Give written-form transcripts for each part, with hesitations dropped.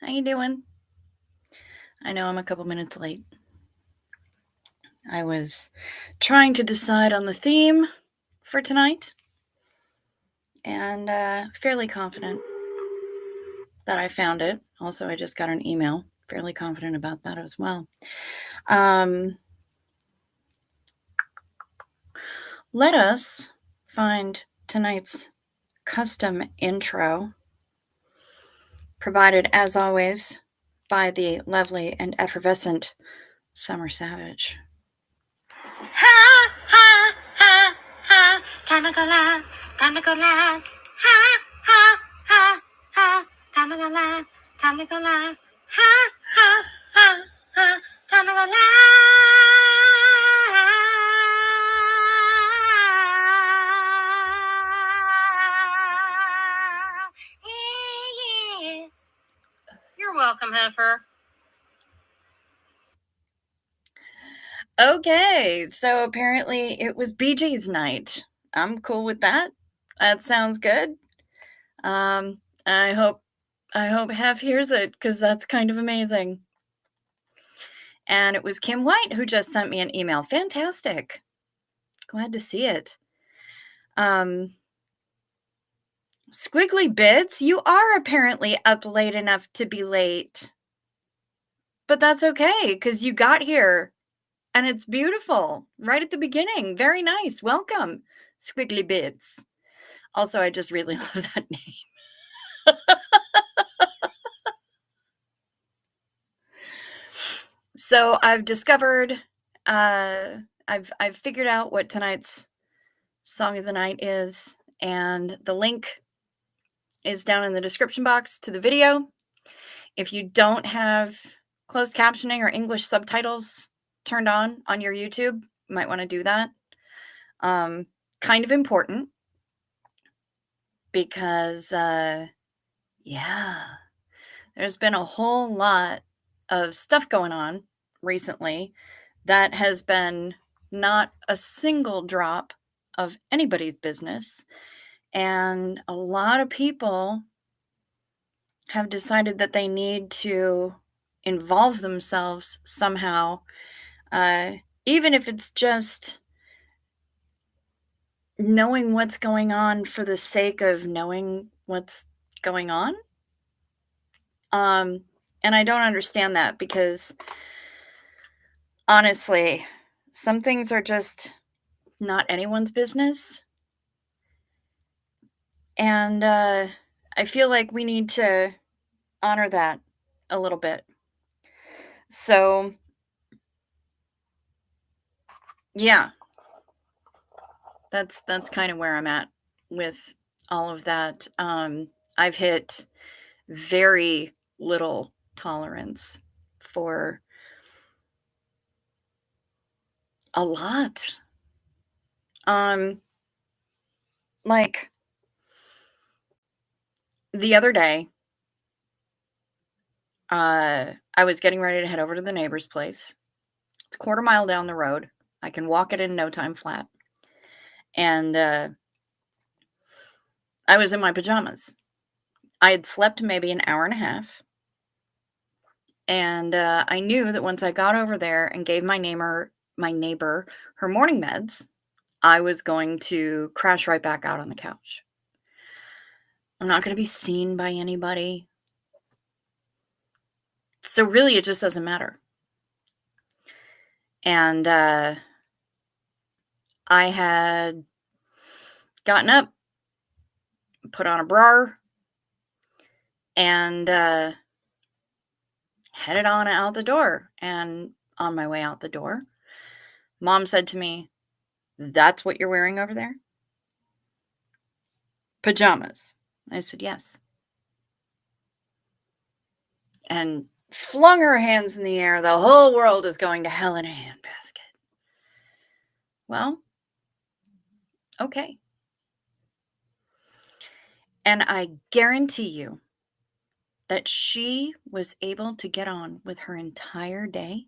How you doing? I know I'm a couple minutes late. I was trying to decide on the theme for tonight and fairly confident that I found it. Also, I just got an email. Fairly confident about that as well. Let us find tonight's custom intro, provided as always by the lovely and effervescent Summer Savage. Ha, ha, ha, ha. Time to go live. Time to go live. Ha, ha, ha, ha. Time to go live. Time to go live. Ha, ha, ha, ha. Time to go live. Yeah, yeah. You're welcome, Heifer. Okay, so apparently it was BJ's night. I'm cool with that. That sounds good. I hope Hef hears it because that's kind of amazing. And it was Kim White who just sent me an email. Fantastic. Glad to see it. Squiggly Bits, you are apparently up late enough to be late. But that's okay because you got here. And it's beautiful right at the beginning. Very nice. Welcome, Squiggly Bits. Also, I just really love that name. So I've discovered, I've figured out what tonight's song of the night is, and the link is down in the description box to the video. If you don't have closed captioning or English subtitles turned on your YouTube, you might want to do that. Kind of important because, yeah, there's been a whole lot of stuff going on recently that has been not a single drop of anybody's business. And a lot of people have decided that they need to involve themselves somehow, even if it's just knowing what's going on for the sake of knowing what's going on. And I don't understand that because honestly, some things are just not anyone's business. And I feel like we need to honor that a little bit. So, yeah, that's kind of where I'm at with all of that. I've hit very little tolerance for a lot. Like the other day, I was getting ready to head over to the neighbor's place. It's a quarter mile down the road. I can walk it in no time flat. And I was in my pajamas. I had slept maybe an hour and a half. And I knew that once I got over there and gave my neighbor her morning meds, I was going to crash right back out on the couch. I'm not going to be seen by anybody. So really, it just doesn't matter. And I had gotten up, put on a bra, and headed on out the door. And on my way out the door, Mom said to me, "That's what you're wearing over there?" Pajamas. I said, "Yes." And flung her hands in the air. The whole world is going to hell in a handbasket. Well, okay. And I guarantee you that she was able to get on with her entire day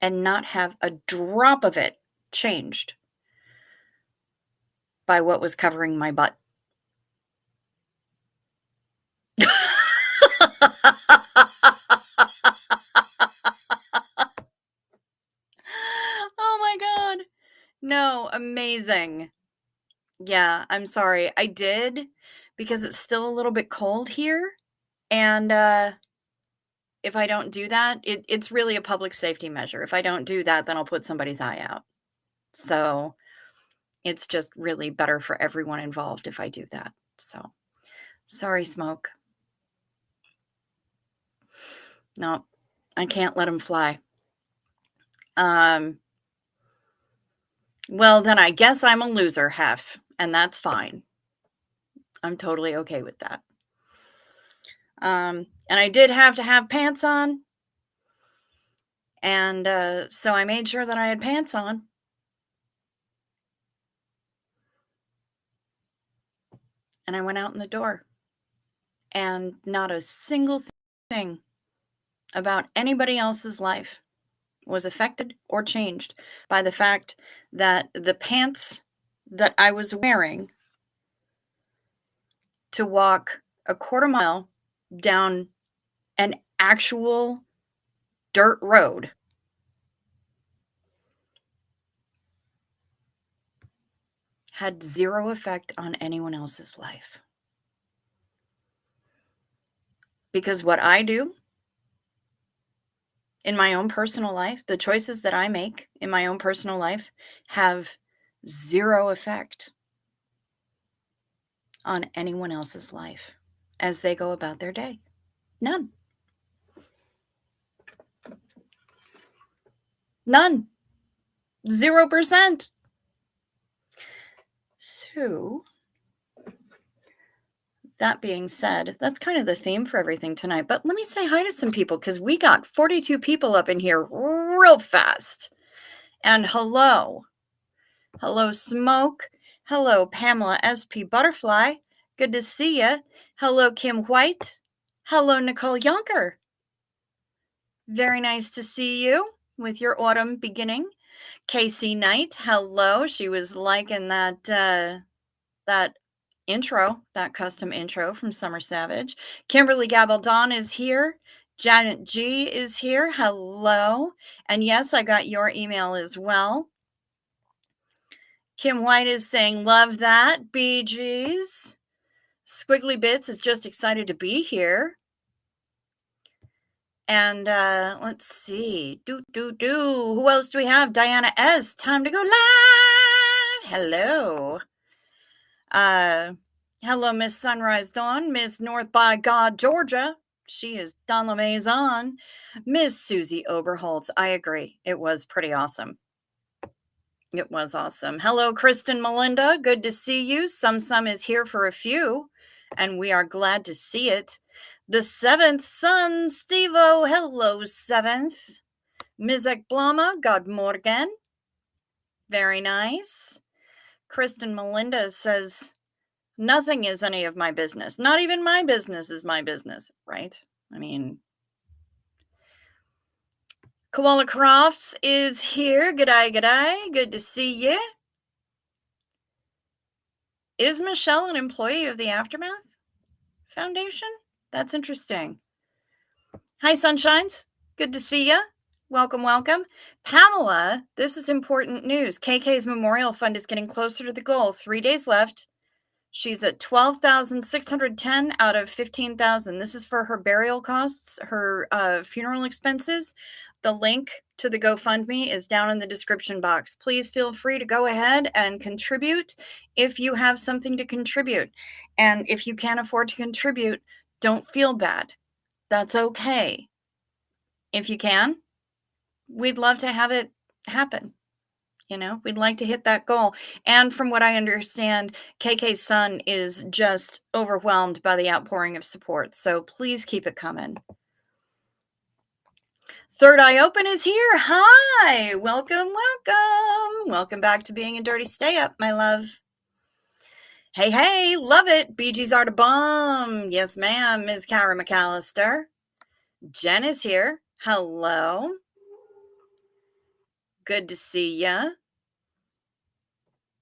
and not have a drop of it changed by what was covering my butt. freezing. Yeah, I'm sorry. I did because it's still a little bit cold here. And if I don't do that, it's really a public safety measure. If I don't do that, then I'll put somebody's eye out. So it's just really better for everyone involved if I do that. So sorry, Smoke. No, I can't let him fly. Well, then I guess I'm a loser, Hef, and that's fine. I'm totally okay with that. And I did have to have pants on. And so I made sure that I had pants on. And I went out in the door. And not a single thing about anybody else's life was affected or changed by the fact that the pants that I was wearing to walk a quarter mile down an actual dirt road had zero effect on anyone else's life. Because what I do in my own personal life, the choices that I make in my own personal life have zero effect on anyone else's life as they go about their day. None. None. 0%. So, that being said, that's kind of the theme for everything tonight. But let me say hi to some people because we got 42 people up in here real fast. And hello. Hello, Smoke. Hello, Pamela SP Butterfly. Good to see you. Hello, Kim White. Hello, Nicole Yonker. Very nice to see you with your autumn beginning. Casey Knight, hello. She was liking that intro, that custom intro from Summer Savage. Kimberly Gabaldon is here. Janet G is here. Hello. And yes, I got your email as well. Kim White is saying, love that. BGs. Squiggly Bits is just excited to be here. And let's see. Who else do we have? Diana S. Time to go live. Hello. Hello, Miss Sunrise Dawn. Miss North by God, Georgia. She is Don LeMaison. Miss Susie Oberholtz. I agree. It was pretty awesome. It was awesome. Hello, Kristen Melinda. Good to see you. Sum is here for a few, and we are glad to see it. The seventh son, Steve-O. Hello, seventh. Mizek Blama, God Morgan. Very nice. Kristen Melinda says, nothing is any of my business. Not even my business is my business, right? I mean, Koala Crofts is here. G'day, g'day. Good to see you. Is Michelle an employee of the Aftermath Foundation? That's interesting. Hi, Sunshines. Good to see you. Welcome, welcome. Pamela, this is important news. KK's Memorial Fund is getting closer to the goal. 3 days left. She's at 12,610 out of 15,000. This is for her burial costs, her funeral expenses. The link to the GoFundMe is down in the description box. Please feel free to go ahead and contribute if you have something to contribute. And if you can't afford to contribute, don't feel bad. That's okay. If you can, we'd love to have it happen. You know, we'd like to hit that goal. And from what I understand, KK's son is just overwhelmed by the outpouring of support. So please keep it coming. Third Eye Open is here. Hi. Welcome, welcome. Welcome back to Being a Dirty Stay Up, my love. Hey, hey. Love it. BG's are the bomb. Yes, ma'am. Ms. Kara McAllister. Jen is here. Hello. Good to see ya.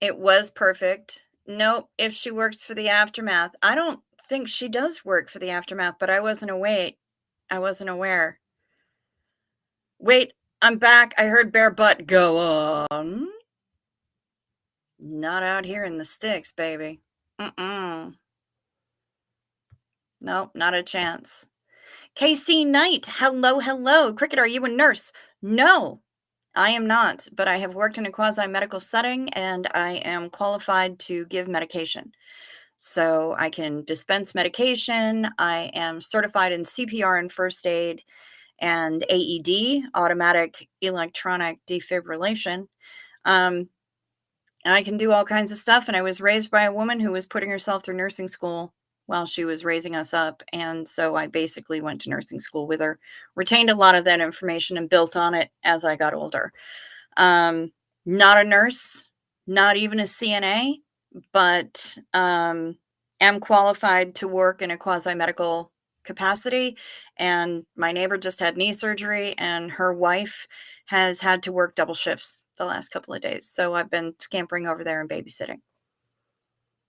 It was perfect. Nope, if she works for the Aftermath. I don't think she does work for the Aftermath, but I wasn't aware. Wait, I'm back. I heard bare butt. Go on. Not out here in the sticks, baby. Mm-mm. Nope, not a chance. KC Knight, hello, hello. Cricket, are you a nurse? No, I am not, but I have worked in a quasi-medical setting and I am qualified to give medication. So I can dispense medication. I am certified in CPR and first aid and AED, automatic electronic defibrillation. Um, I can do all kinds of stuff. And I was raised by a woman who was putting herself through nursing school while she was raising us up. And so I basically went to nursing school with her, retained a lot of that information and built on it as I got older. Not a nurse, not even a CNA, but am qualified to work in a quasi-medical capacity. And my neighbor just had knee surgery, and her wife has had to work double shifts the last couple of days. So I've been scampering over there and babysitting.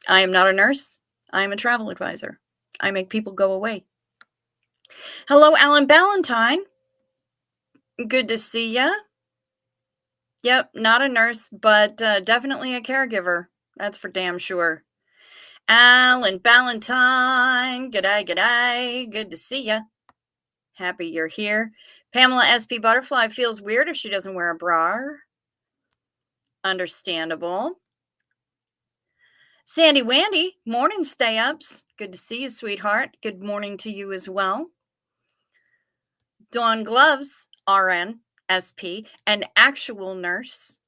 I am not a nurse. I am a travel advisor. I make people go away. Hello, Alan Ballantyne. Good to see ya. Yep, not a nurse, but definitely a caregiver. That's for damn sure. Alan Ballantyne, g'day, g'day. Good to see ya. Happy you're here. Pamela SP Butterfly feels weird if she doesn't wear a bra. Understandable. Sandy Wandy, morning stay-ups. Good to see you, sweetheart. Good morning to you as well. Dawn Gloves, RN, SP, an actual nurse.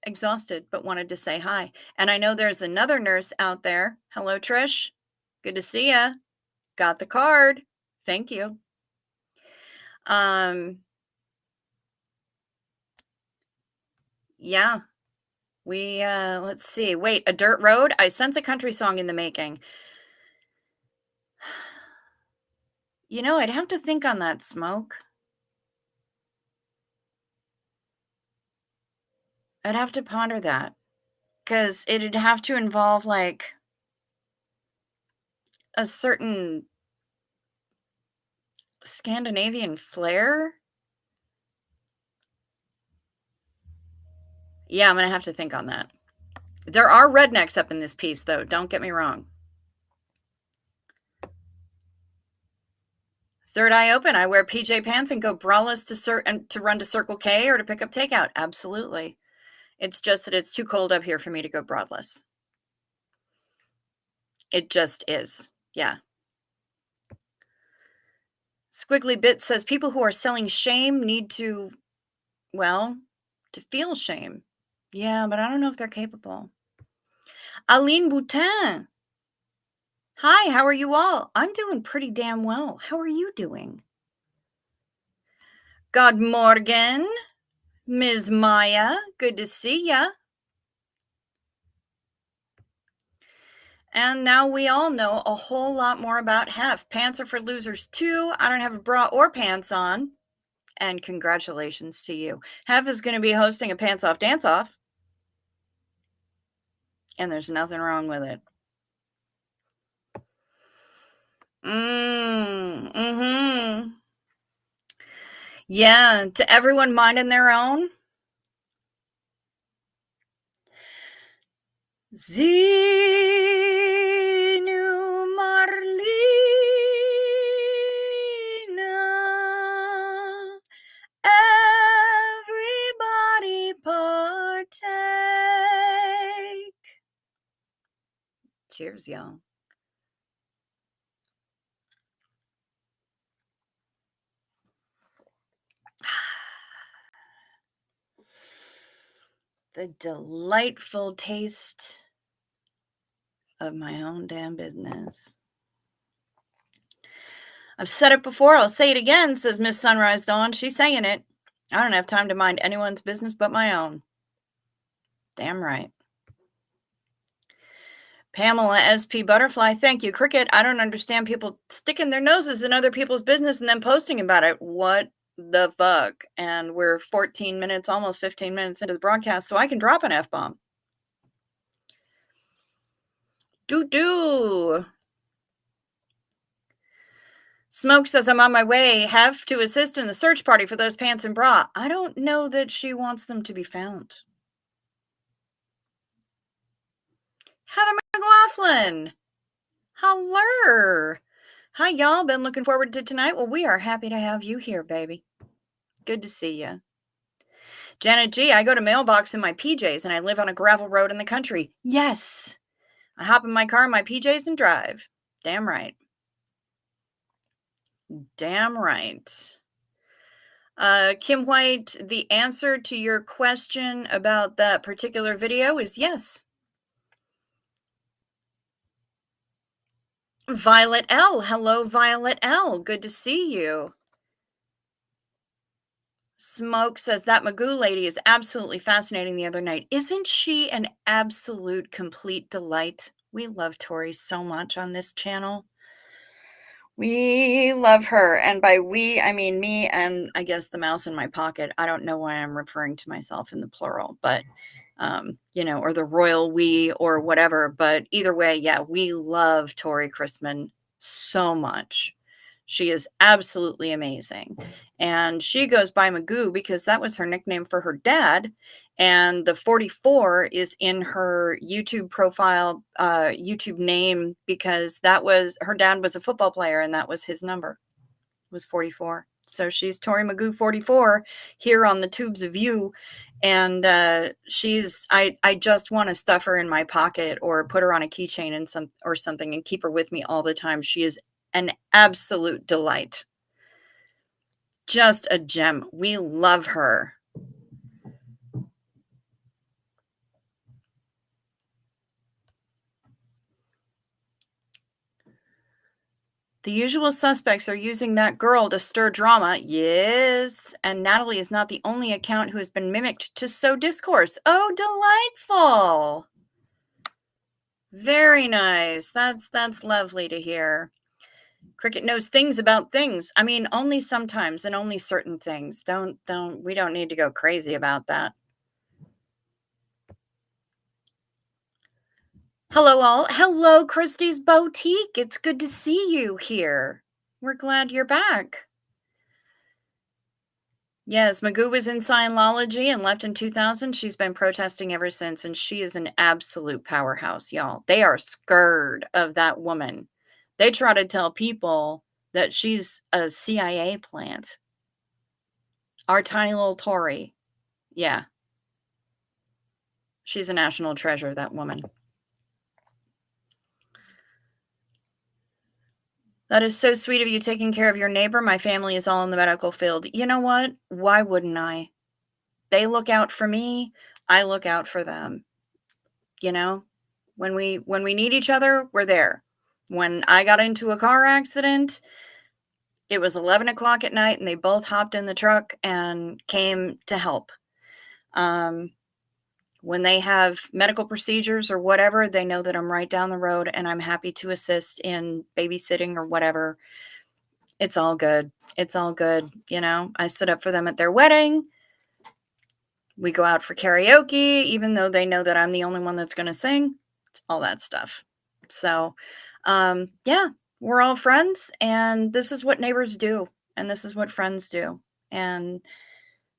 Exhausted, but wanted to say hi. And I know there's another nurse out there. Hello, Trish. Good to see ya. Got the card. Thank you. Yeah. We, let's see. Wait, a dirt road? I sense a country song in the making. You know, I'd have to think on that, Smoke. I'd have to ponder that. Because it'd have to involve, like, a certain Scandinavian flair. Yeah, I'm going to have to think on that. There are rednecks up in this piece, though. Don't get me wrong. Third eye open. I wear PJ pants and go braless to run to Circle K or to pick up takeout. Absolutely. It's just that it's too cold up here for me to go broadless. It just is. Yeah. Squiggly Bit says people who are selling shame need to, well, to feel shame. Yeah, but I don't know if they're capable. Aline Boutin. Hi, how are you all? I'm doing pretty damn well. How are you doing? God morgen, Ms. Maya. Good to see ya. And now we all know a whole lot more about Hef. Pants are for losers too. I don't have a bra or pants on. And congratulations to you. Hef is going to be hosting a pants off dance off. And there's nothing wrong with it. Mm-hmm. Yeah, to everyone minding their own. Zinu Marlina, everybody partake. Cheers, y'all. The delightful taste of my own damn business. I've said it before, I'll say it again, says Miss Sunrise Dawn. She's saying it. I don't have time to mind anyone's business but my own. Damn right. Pamela SP Butterfly, thank you. Cricket, I don't understand people sticking their noses in other people's business and then posting about it. What the fuck? And we're 14 minutes, almost 15 minutes into the broadcast, so I can drop an F-bomb. Do. Smoke says I'm on my way. Have to assist in the search party for those pants and bra. I don't know that she wants them to be found. Heather McLaughlin. Hello. Hi, y'all. Been looking forward to tonight. Well, we are happy to have you here, baby. Good to see you. Janet G, I go to mailbox in my PJs and I live on a gravel road in the country. Yes. I hop in my car in my PJs and drive. Damn right. Damn right. Kim White, the answer to your question about that particular video is yes. Violet L. Hello, Violet L. Good to see you. Smoke says that Magoo lady is absolutely fascinating the other night. Isn't she an absolute complete delight? We love Tori so much on this channel. We love her. And by we, I mean me and I guess the mouse in my pocket. I don't know why I'm referring to myself in the plural, but, or the royal we or whatever. But either way, yeah, we love Tori Chrisman so much. She is absolutely amazing. And she goes by Magoo because that was her nickname for her dad. And the 44 is in her YouTube profile, YouTube name, because that was her dad was a football player and that was his number. It was 44. So she's Tori Magoo 44 here on the Tubes of You. And I just want to stuff her in my pocket or put her on a keychain and something and keep her with me all the time. She is an absolute delight. Just a gem. We love her. The usual suspects are using that girl to stir drama. Yes. And Natalie is not the only account who has been mimicked to sow discourse. Oh, delightful. Very nice. That's lovely to hear. Cricket knows things about things. I mean, only sometimes and only certain things. We don't need to go crazy about that. Hello, all. Hello, Christie's Boutique. It's good to see you here. We're glad you're back. Yes, Magoo was in Scientology and left in 2000. She's been protesting ever since, and she is an absolute powerhouse, y'all. They are scared of that woman. They try to tell people that she's a CIA plant. Our tiny little Tory. Yeah. She's a national treasure, that woman. That is so sweet of you taking care of your neighbor. My family is all in the medical field. You know what? Why wouldn't I? They look out for me. I look out for them. You know, when we need each other, we're there. When I got into a car accident, it was 11 o'clock at night and they both hopped in the truck and came to help. When they have medical procedures or whatever, they know that I'm right down the road and I'm happy to assist in babysitting or whatever. It's all good. It's all good. You know, I stood up for them at their wedding. We go out for karaoke, even though they know that I'm the only one that's going to sing. It's all that stuff. So, yeah, we're all friends and this is what neighbors do. And this is what friends do. And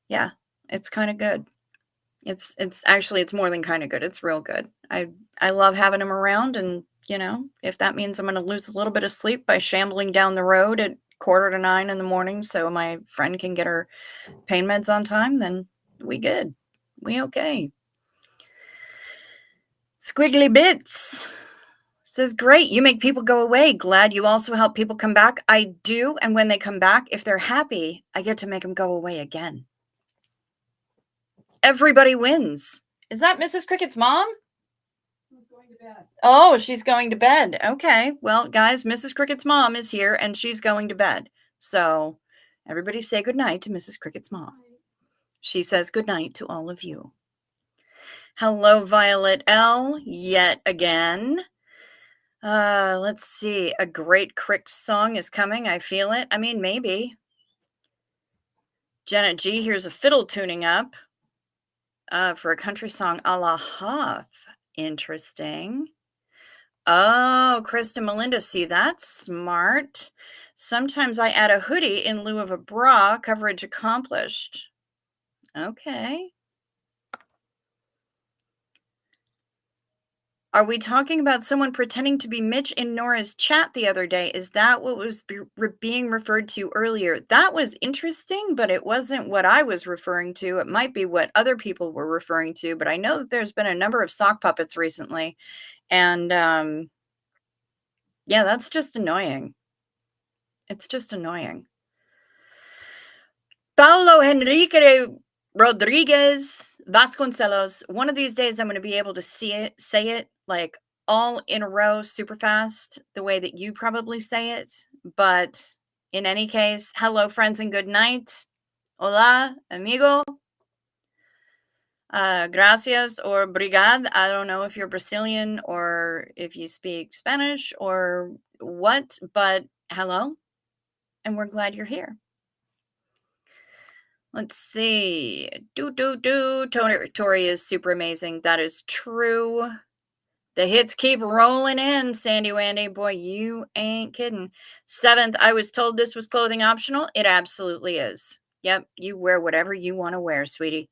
yeah, it's kind of good. It's more than kind of good. It's real good. I love having them around. And, you know, if that means I'm going to lose a little bit of sleep by shambling down the road at 8:45 in the morning so my friend can get her pain meds on time, then we good. We okay. Squiggly Bits says, great, you make people go away. Glad you also help people come back. I do. And when they come back, if they're happy, I get to make them go away again. Everybody wins. Is that Mrs. Cricket's mom? Who's going to bed? Oh, she's going to bed. Okay. Well, guys, Mrs. Cricket's mom is here and she's going to bed. So everybody say goodnight to Mrs. Cricket's mom. She says goodnight to all of you. Hello, Violet L. Yet again. Let's see. A great Crick song is coming. I feel it. I mean, maybe. Janet G, here's a fiddle tuning up for a country song a la Huff. Interesting. Oh, Krista Melinda, see, that's smart. Sometimes I add a hoodie in lieu of a bra. Coverage accomplished. Okay. Are we talking about someone pretending to be Mitch in Nora's chat the other day? Is that what was being referred to earlier? That was interesting, but it wasn't what I was referring to. It might be what other people were referring to, but I know that there's been a number of sock puppets recently. And yeah, that's just annoying. It's just annoying. Paulo Henrique Rodriguez Vasconcelos. One of these days, I'm going to be able to say it like all in a row super fast, the way that you probably say it. But in any case, hello, friends, and good night. Hola, amigo. Gracias or brigad. I don't know if you're Brazilian or if you speak Spanish or what, but hello, and we're glad you're here. Let's see. Tori is super amazing. That is true. The hits keep rolling in, Sandy Wandy. Boy, you ain't kidding. 7th, I was told this was clothing optional. It absolutely is. Yep, you wear whatever you want to wear, sweetie.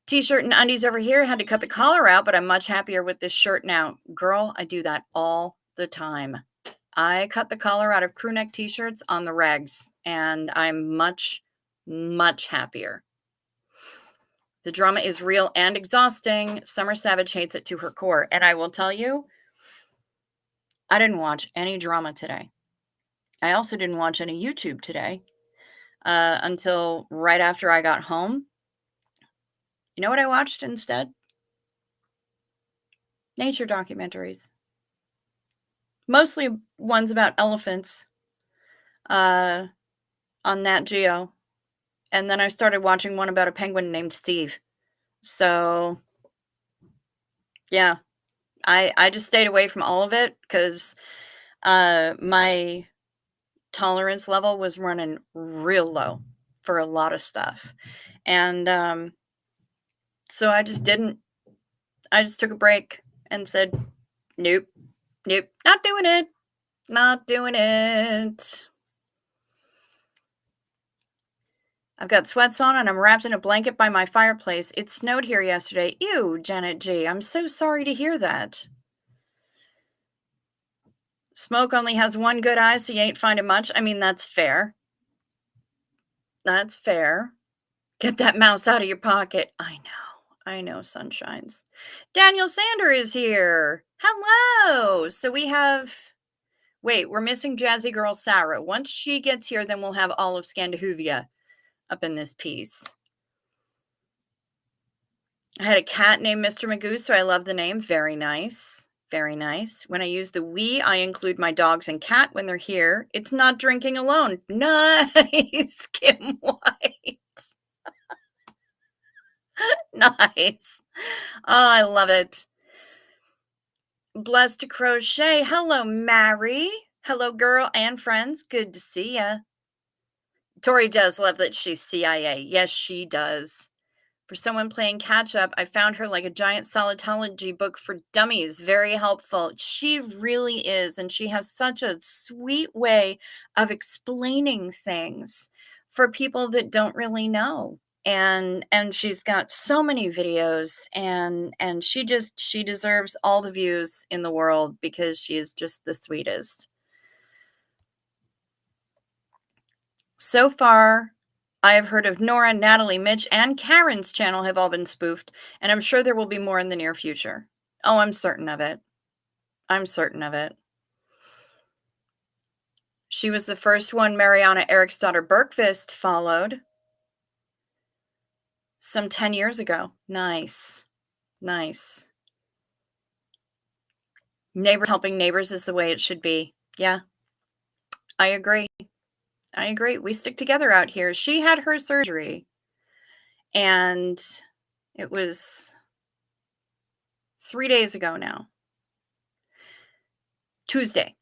T-shirt and undies over here. Had to cut the collar out, but I'm much happier with this shirt now. Girl, I do that all the time. I cut the collar out of crew neck t-shirts on the regs, and I'm much happier. The drama is real and exhausting. Summer Savage hates it to her core. And I will tell you, I didn't watch any drama today. I also didn't watch any YouTube today until right after I got home. You know what I watched instead? Nature documentaries. Mostly ones about elephants on Nat Geo. And then I started watching one about a penguin named Steve. So, yeah, I just stayed away from all of it because my tolerance level was running real low for a lot of stuff. And so I just took a break and said, nope, not doing it. I've got sweats on and I'm wrapped in a blanket by my fireplace. It snowed here yesterday. Ew, Janet G. I'm so sorry to hear that. Smoke only has one good eye, so you ain't finding much. I mean, that's fair. That's fair. Get that mouse out of your pocket. I know, sunshines. Daniel Sander is here. Hello. So we have, we're missing Jazzy Girl Sarah. Once she gets here, then we'll have all of Scandahuvia up in this piece. I had a cat named Mr. Magoo, so I love the name. Very nice. Very nice. When I use the we, I include my dogs and cat when they're here. It's not drinking alone. Nice, Kim White. Nice. Oh, I love it. Blessed to Crochet. Hello, Mary. Hello, girl and friends. Good to see ya. Tori does love that she's CIA. Yes, she does. For someone playing catch up, I found her like a giant solitology book for dummies. Very helpful. She really is. And she has such a sweet way of explaining things for people that don't really know. And she's got so many videos and she deserves all the views in the world because she is just the sweetest. So far, I have heard of Nora, Natalie, Mitch, and Karen's channel have all been spoofed, and I'm sure there will be more in the near future. Oh, I'm certain of it. I'm certain of it. She was the first one Mariana Eriksdotter Bergqvist followed some 10 years ago. Nice. Nice. Neighbors helping neighbors is the way it should be. Yeah, I agree. I agree. We stick together out here. She had her surgery, and it was 3 days ago now. Tuesday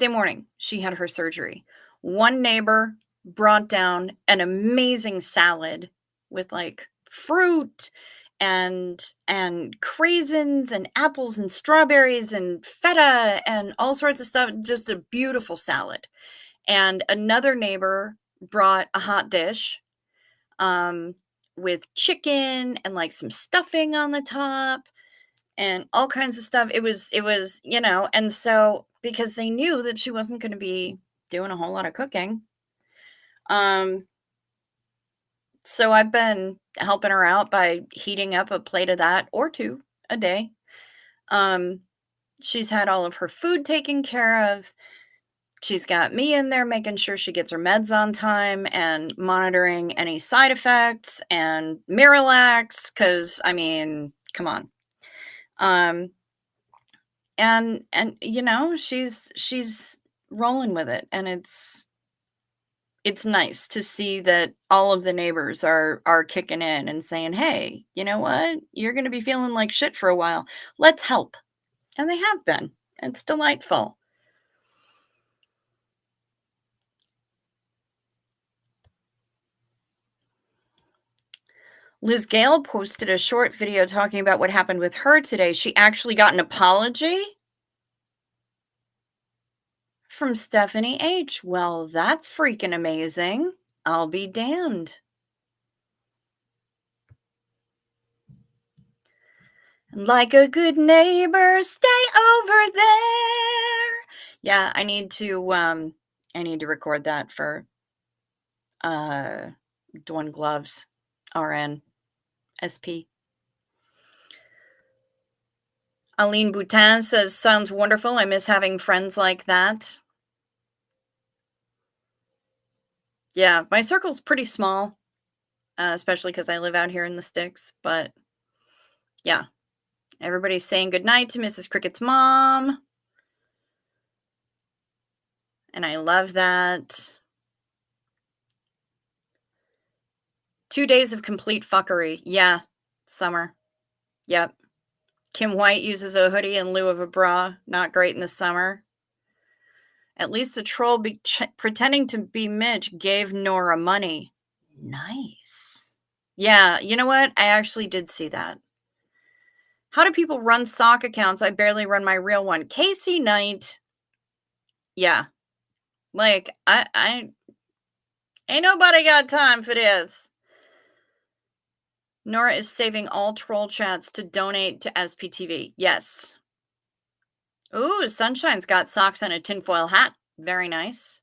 morning, she had her surgery. One neighbor brought down an amazing salad with like fruit and craisins and apples and strawberries and feta and all sorts of stuff. Just a beautiful salad. And another neighbor brought a hot dish with chicken and like some stuffing on the top. and all kinds of stuff. It was, and so because they knew that she wasn't gonna be doing a whole lot of cooking, um, so I've been helping her out by heating up a plate of that or 2 a day. Um, she's had all of her food taken care of. She's got me in there making sure she gets her meds on time and monitoring any side effects and Miralax, because I mean, come on. Um, and she's rolling with it, and it's nice to see that all of the neighbors are kicking in and saying, "Hey, you know what? You're gonna be feeling like shit for a while. Let's help." And they have been. It's delightful. Liz Gale posted a short video talking about what happened with her today. She actually got an apology from Stephanie H. Well, that's freaking amazing. I'll be damned. Like a good neighbor, stay over there. Yeah, I need to record that for uh Dawn Gloves, RN, SP. Aline Boutin says, sounds wonderful. I miss having friends like that. Yeah, my circle's pretty small, especially because I live out here in the sticks. But yeah, everybody's saying goodnight to Mrs. Cricket's mom. And I love that. 2 days of complete fuckery. Yeah, summer. Yep. Kim White uses a hoodie in lieu of a bra. Not great in the summer. At least the troll pretending to be Mitch gave Nora money. Nice. Yeah, you know what? I actually did see that. How do people run sock accounts? I barely run my real one. Casey Knight. Yeah. Like, I ain't nobody got time for this. Nora is saving all troll chats to donate to SPTV. Yes. Ooh, Sunshine's got socks and a tinfoil hat. Very nice.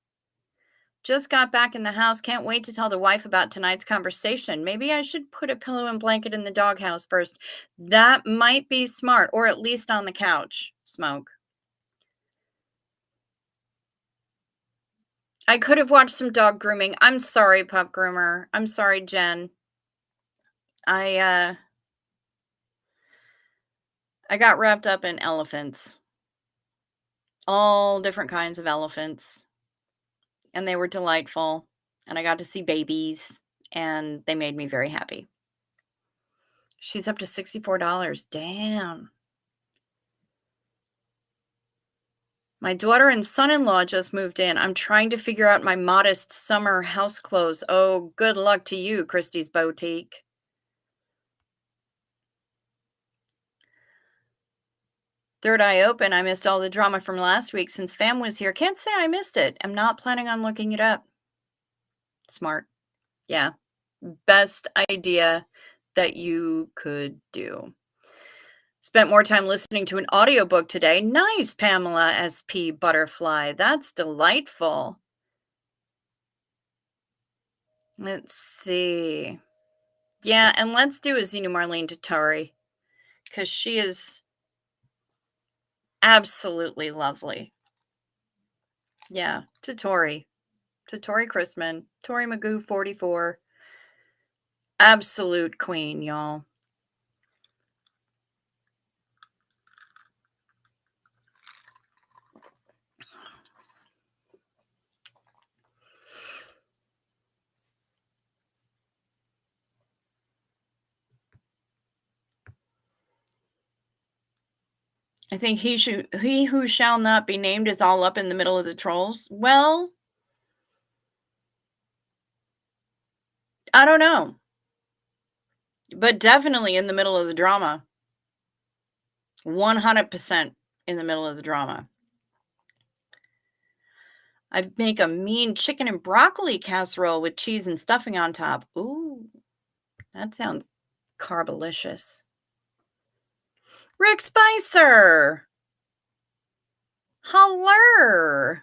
Just got back in the house. Can't wait to tell the wife about tonight's conversation. Maybe I should put a pillow and blanket in the doghouse first. That might be smart, or at least on the couch. Smoke. I could have watched some dog grooming. I'm sorry, pup groomer. I'm sorry, Jen. I got wrapped up in elephants. All different kinds of elephants. And they were delightful. And I got to see babies, and they made me very happy. She's up to $64. Damn. My daughter and son-in-law just moved in. I'm trying to figure out my modest summer house clothes. Oh, good luck to you, Christie's Boutique. Third eye open. I missed all the drama from last week since Fam was here. Can't say I missed it. I'm not planning on looking it up. Smart. Yeah. Best idea that you could do. Spent more time listening to an audiobook today. Nice, Pamela SP Butterfly. That's delightful. Let's see. Yeah, and let's do a Xena Marlene Tatori, because she is absolutely lovely. Yeah, Tatori. Tatori Chrisman. Tori Magoo 44. Absolute queen, y'all. I think he who shall not be named is all up in the middle of the trolls. Well, I don't know. But definitely in the middle of the drama. 100% in the middle of the drama. I make a mean chicken and broccoli casserole with cheese and stuffing on top. Ooh, that sounds carbalicious. Rick Spicer. Hello.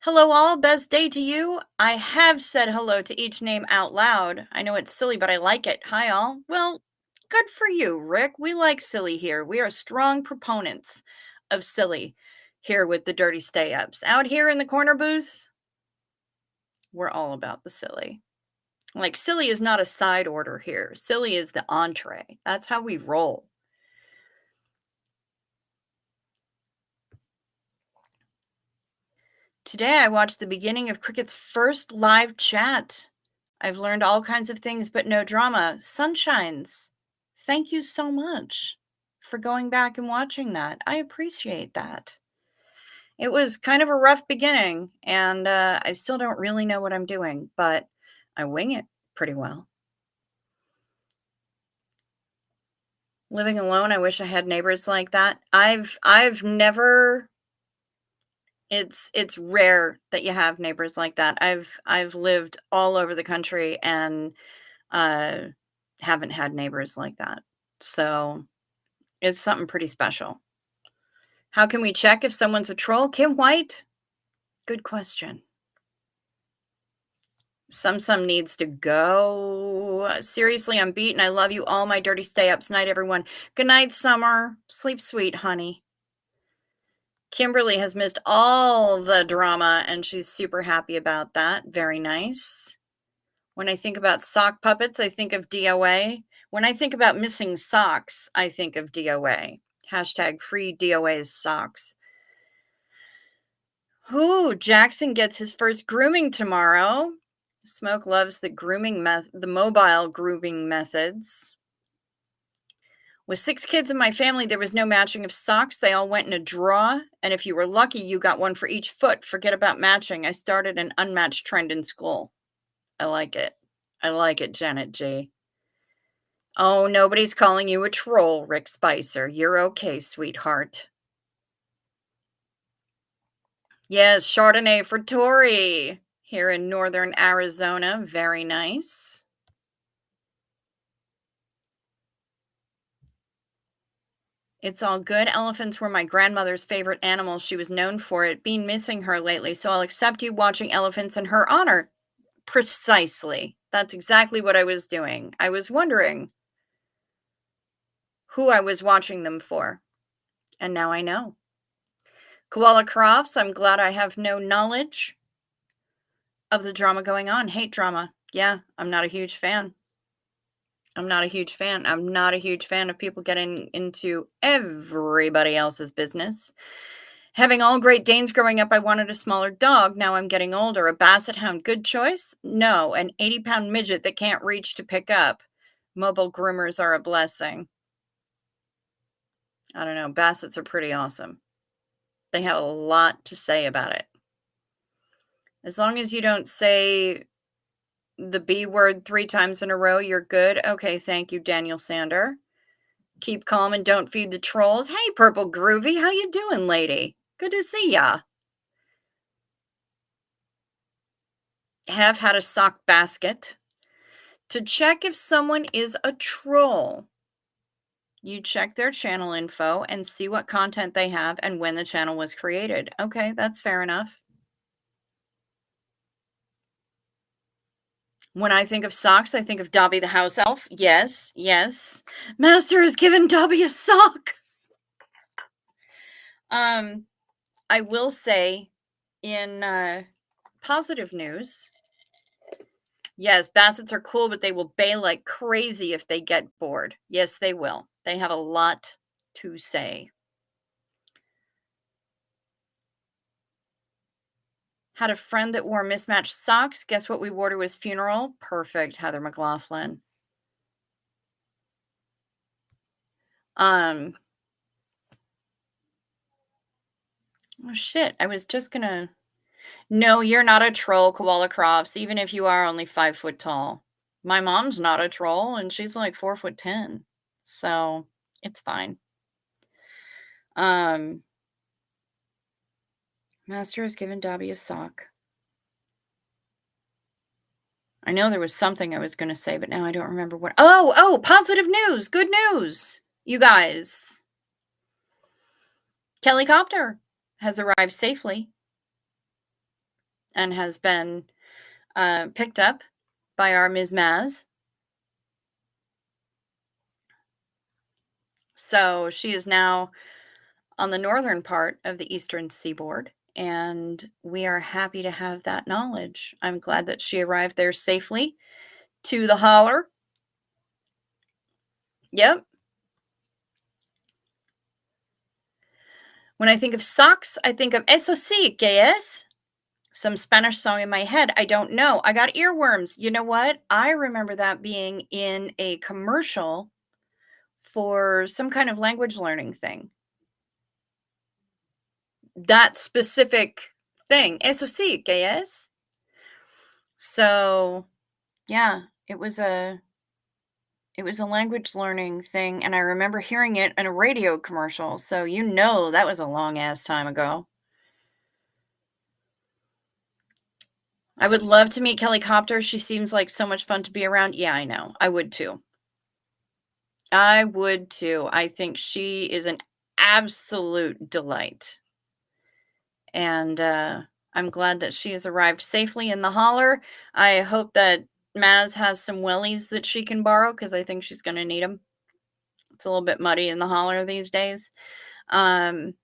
Hello, all. Best day to you. I have said hello to each name out loud. I know it's silly, but I like it. Hi, all. Well, good for you, Rick. We like silly here. We are strong proponents of silly here with the Dirty Stay Ups. Out here in the corner booth, we're all about the silly. Like, silly is not a side order here. Silly is the entree. That's how we roll. Today, I watched the beginning of Cricket's first live chat. I've learned all kinds of things, but no drama. Sunshines, thank you so much for going back and watching that. I appreciate that. It was kind of a rough beginning, and I still don't really know what I'm doing, but I wing it pretty well. Living alone, I wish I had neighbors like that. I've never it's rare that you have neighbors like that. I've lived all over the country and uh haven't had neighbors like that. So, it's something pretty special. How can we check if someone's a troll? Kim White? Good question. Some needs to go. Seriously, I'm beaten. I love you all, my dirty stay-ups. Night, everyone. Good night, Summer. Sleep sweet, honey. Kimberly has missed all the drama, and she's super happy about that. Very nice. When I think about sock puppets, I think of DOA. When I think about missing socks, I think of DOA. Hashtag free DOA's socks. Ooh, Jackson gets his first grooming tomorrow. Smoke loves the the mobile grooming methods. With 6 kids in my family, there was no matching of socks. They all went in a draw, and if you were lucky, you got one for each foot. Forget about matching. I started an unmatched trend in school. I like it. I like it, Janet G. Oh, nobody's calling you a troll, Rick Spicer. You're okay, sweetheart. Yes, Chardonnay for Tori here in northern Arizona. Very nice. It's all good. Elephants were my grandmother's favorite animal. She was known for it. Been missing her lately, so I'll accept you watching elephants in her honor. Precisely. That's exactly what I was doing. I was wondering who I was watching them for, and now I know. Koala Crofts, I'm glad I have no knowledge of the drama going on. Hate drama. Yeah, I'm not a huge fan. I'm not a huge fan. I'm not a huge fan of people getting into everybody else's business. Having all Great Danes growing up, I wanted a smaller dog. Now I'm getting older. A basset hound, good choice? No, an 80-pound midget that can't reach to pick up. Mobile groomers are a blessing. I don't know. Bassets are pretty awesome. They have a lot to say about it. As long as you don't say the B word 3 times in a row, you're good. Okay, thank you, Daniel Sander. Keep calm and don't feed the trolls. Hey, Purple Groovy, how you doing, lady? Good to see ya. Have had a sock basket. To check if someone is a troll, you check their channel info and see what content they have and when the channel was created. Okay, that's fair enough. When I think of socks, I think of Dobby the house elf. Yes, yes. Master has given Dobby a sock. I will say in positive news, yes, bassets are cool, but they will bay like crazy if they get bored. Yes, they will. They have a lot to say. Had a friend that wore mismatched socks. Guess what we wore to his funeral? Perfect, Heather McLaughlin. Oh shit, I was just gonna. No, you're not a troll, Koala Crofts, even if you are only 5 foot tall. My mom's not a troll, and she's like 4'10". So it's fine. Master has given Dobby a sock. I know there was something I was going to say, but now I don't remember what. Oh, positive news. Good news. You guys, Kellycopter has arrived safely and has been picked up by our Ms. Maz. So she is now on the northern part of the eastern seaboard, and we are happy to have that knowledge. I'm glad that she arrived there safely to the holler. Yep. When I think of socks, I think of eso sí, ¿qué es? Some Spanish song in my head. I don't know. I got earworms. You know what? I remember that being in a commercial for some kind of language learning thing. That specific thing. Eso sí, ¿qué es? So, yeah, it was a language learning thing, and I remember hearing it in a radio commercial, so that was a long ass time ago. I would love to meet Kellycopter. She seems like so much fun to be around. Yeah, I know. I would too. I would too. I think she is an absolute delight. And I'm glad that she has arrived safely in the holler. I hope that Maz has some wellies that she can borrow because I think she's going to need them. It's a little bit muddy in the holler these days. But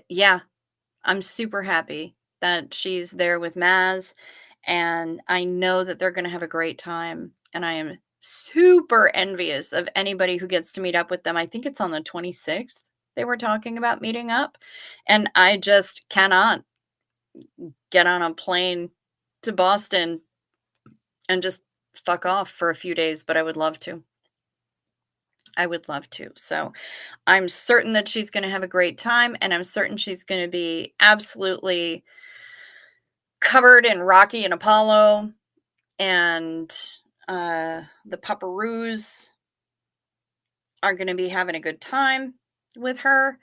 yeah, I'm super happy that she's there with Maz, and I know that they're going to have a great time. And I am super envious of anybody who gets to meet up with them. I think it's on the 26th. They were talking about meeting up, and I just cannot get on a plane to Boston and just fuck off for a few days, but I would love to. I would love to. So I'm certain that she's going to have a great time, and I'm certain she's going to be absolutely covered in Rocky and Apollo, and the Pupperoos are going to be having a good time with her,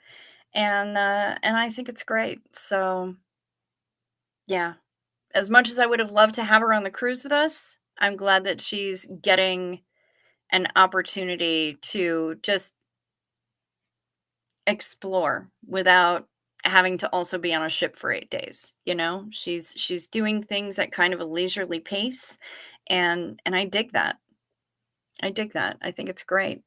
and I think it's great. So yeah, as much as I would have loved to have her on the cruise with us, I'm glad that she's getting an opportunity to just explore without having to also be on a ship for 8 days. She's doing things at kind of a leisurely pace, and I dig that. I dig that. I think it's great.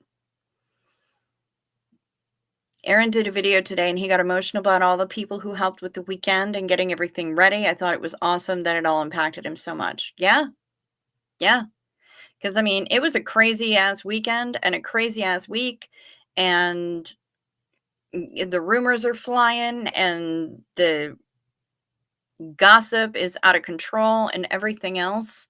Aaron did a video today and he got emotional about all the people who helped with the weekend and getting everything ready. I thought it was awesome that it all impacted him so much. Yeah. Yeah. Because I mean, it was a crazy ass weekend and a crazy ass week, and the rumors are flying and the gossip is out of control and everything else.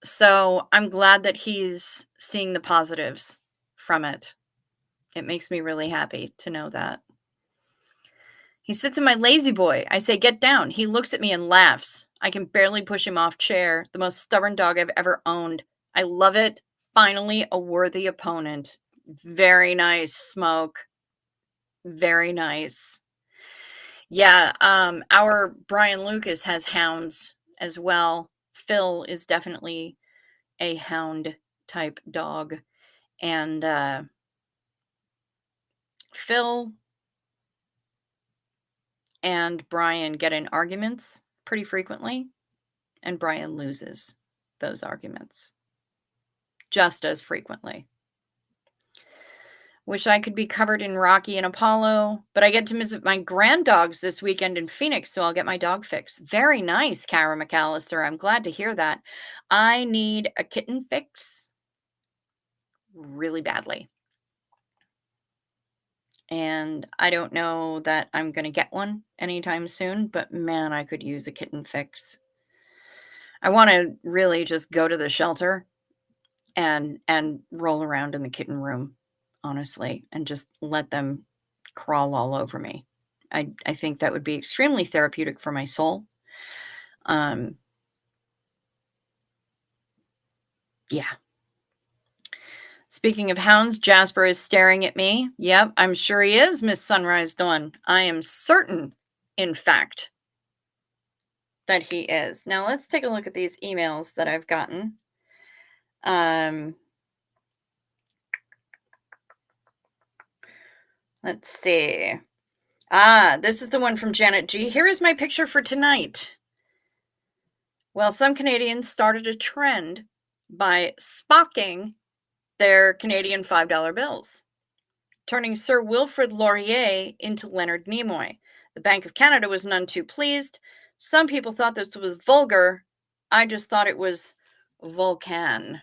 So I'm glad that he's seeing the positives from it. It makes me really happy to know that. He sits in my lazy boy. I say, get down. He looks at me and laughs. I can barely push him off chair. The most stubborn dog I've ever owned. I love it. Finally, a worthy opponent. Very nice, Smoke. Very nice. Yeah, our Brian Lucas has hounds as well. Phil is definitely a hound type dog. And Phil and Brian get in arguments pretty frequently, and Brian loses those arguments just as frequently. Wish I could be covered in Rocky and Apollo, but I get to visit my granddogs this weekend in Phoenix, so I'll get my dog fix. Very nice, Kara McAllister. I'm glad to hear that. I need a kitten fix really badly. And I don't know that I'm going to get one anytime soon, but man, I could use a kitten fix. I want to really just go to the shelter and roll around in the kitten room, honestly, and just let them crawl all over me. I think that would be extremely therapeutic for my soul. Yeah. Speaking of hounds, Jasper is staring at me. Yep, I'm sure he is, Miss Sunrise Dawn. I am certain, in fact, that he is. Now let's take a look at these emails that I've gotten. Um, let's see. This is the one from Janet G. Here is my picture for tonight. Well, some Canadians started a trend by spocking their Canadian $5 bills, turning Sir Wilfrid Laurier into Leonard Nimoy. The Bank of Canada was none too pleased. Some people thought this was vulgar. I just thought it was Vulcan.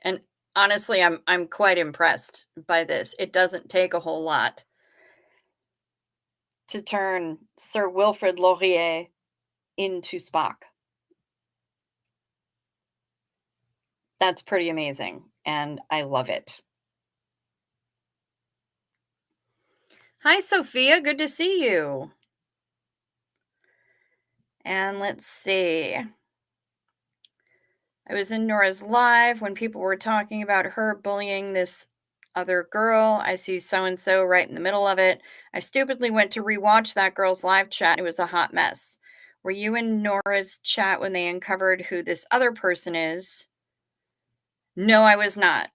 And honestly, I'm quite impressed by this. It doesn't take a whole lot to turn Sir Wilfrid Laurier into Spock. That's pretty amazing, and I love it. Hi, Sophia. Good to see you. And let's see. I was in Nora's live when people were talking about her bullying this other girl. I see so and so right in the middle of it. I stupidly went to rewatch that girl's live chat. It was a hot mess. Were you in Nora's chat when they uncovered who this other person is? No, I was not.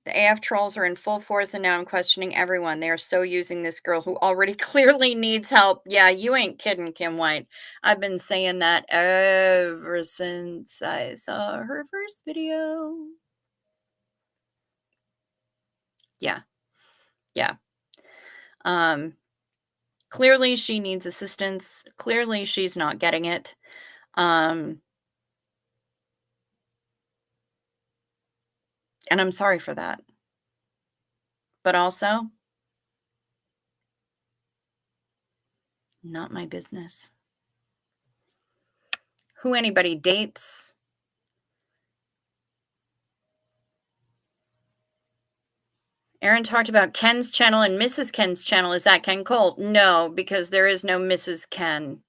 The AF trolls are in full force, and now I'm questioning everyone. They are so using this girl who already clearly needs help. Yeah, you ain't kidding, Kim White. I've been saying that ever since I saw her first video. Yeah, yeah. Clearly she needs assistance. Clearly she's not getting it. And I'm sorry for that. But also, not my business. Who anybody dates. Aaron talked about Ken's channel and Mrs. Ken's channel. Is that Ken Cole? No, because there is no Mrs. Ken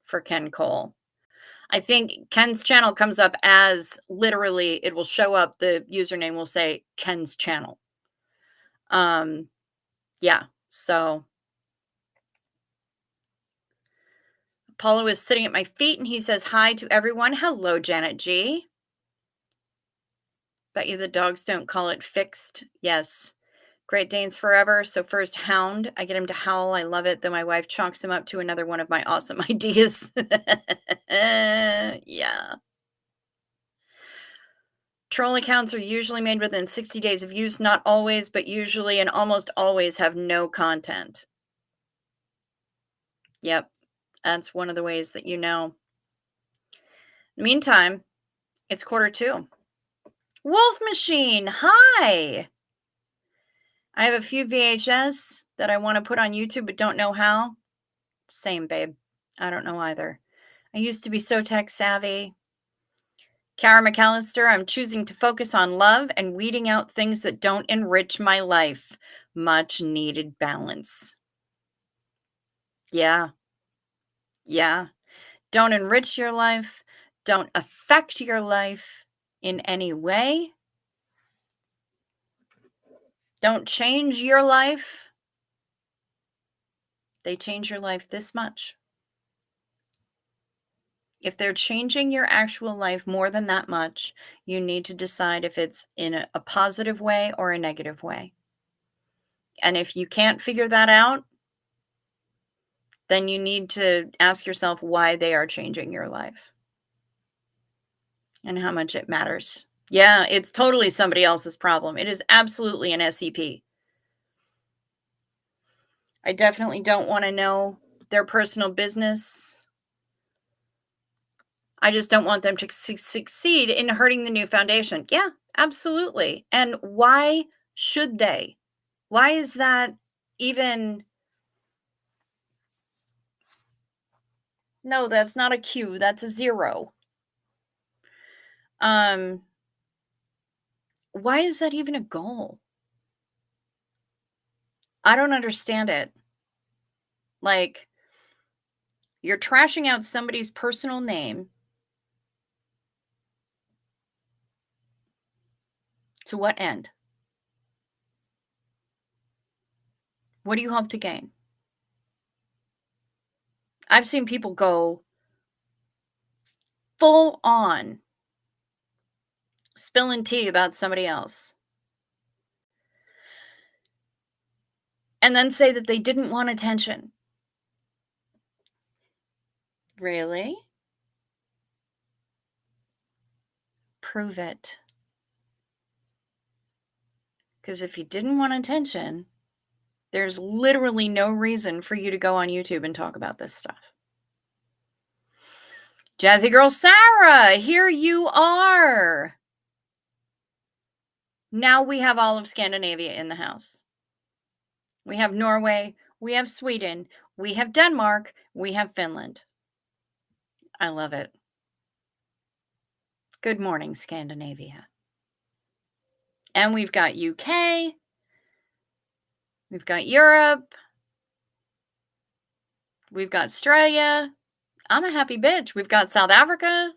for Ken Cole. I think Ken's channel comes up as literally, it will show up, the username will say Ken's channel. Yeah, so Paulo is sitting at my feet and he says hi to everyone. Hello, Janet G. Bet you the dogs don't call it fixed. Yes. Great Danes forever. So first Hound. I get him to howl. I love it. Though my wife chalks him up to another one of my awesome ideas. Yeah. Troll accounts are usually made within 60 days of use. Not always, but usually and almost always have no content. Yep. That's one of the ways that you know. In the meantime, it's 1:45. Wolf Machine, hi! I have a few VHS that I want to put on YouTube but don't know how. Same, babe. I don't know either. I used to be so tech savvy. Kara McAllister, I'm choosing to focus on love and weeding out things that don't enrich my life. Much needed balance. Yeah. Yeah. Don't enrich your life. Don't affect your life in any way. Don't change your life. They change your life this much. If they're changing your actual life more than that much, you need to decide if it's in a positive way or a negative way. And if you can't figure that out, then you need to ask yourself why they are changing your life and how much it matters. Yeah, it's totally somebody else's problem. It is absolutely an SCP. I definitely don't want to know their personal business. I just don't want them to succeed in hurting the new foundation. Yeah, absolutely. And why should they? Why is that even? No, that's not a Q. That's a 0. Why is that even a goal? I don't understand it. Like, you're trashing out somebody's personal name. To what end? What do you hope to gain? I've seen people go full on spilling tea about somebody else and then say that they didn't want attention. Really? Prove it. Because if you didn't want attention, there's literally no reason for you to go on YouTube and talk about this stuff. Jazzy Girl Sarah, here you are. Now we have all of Scandinavia in the house. We have Norway, we have Sweden, we have Denmark, we have Finland. I love it. Good morning, Scandinavia. And we've got UK, we've got Europe, we've got Australia. I'm a happy bitch. We've got South Africa.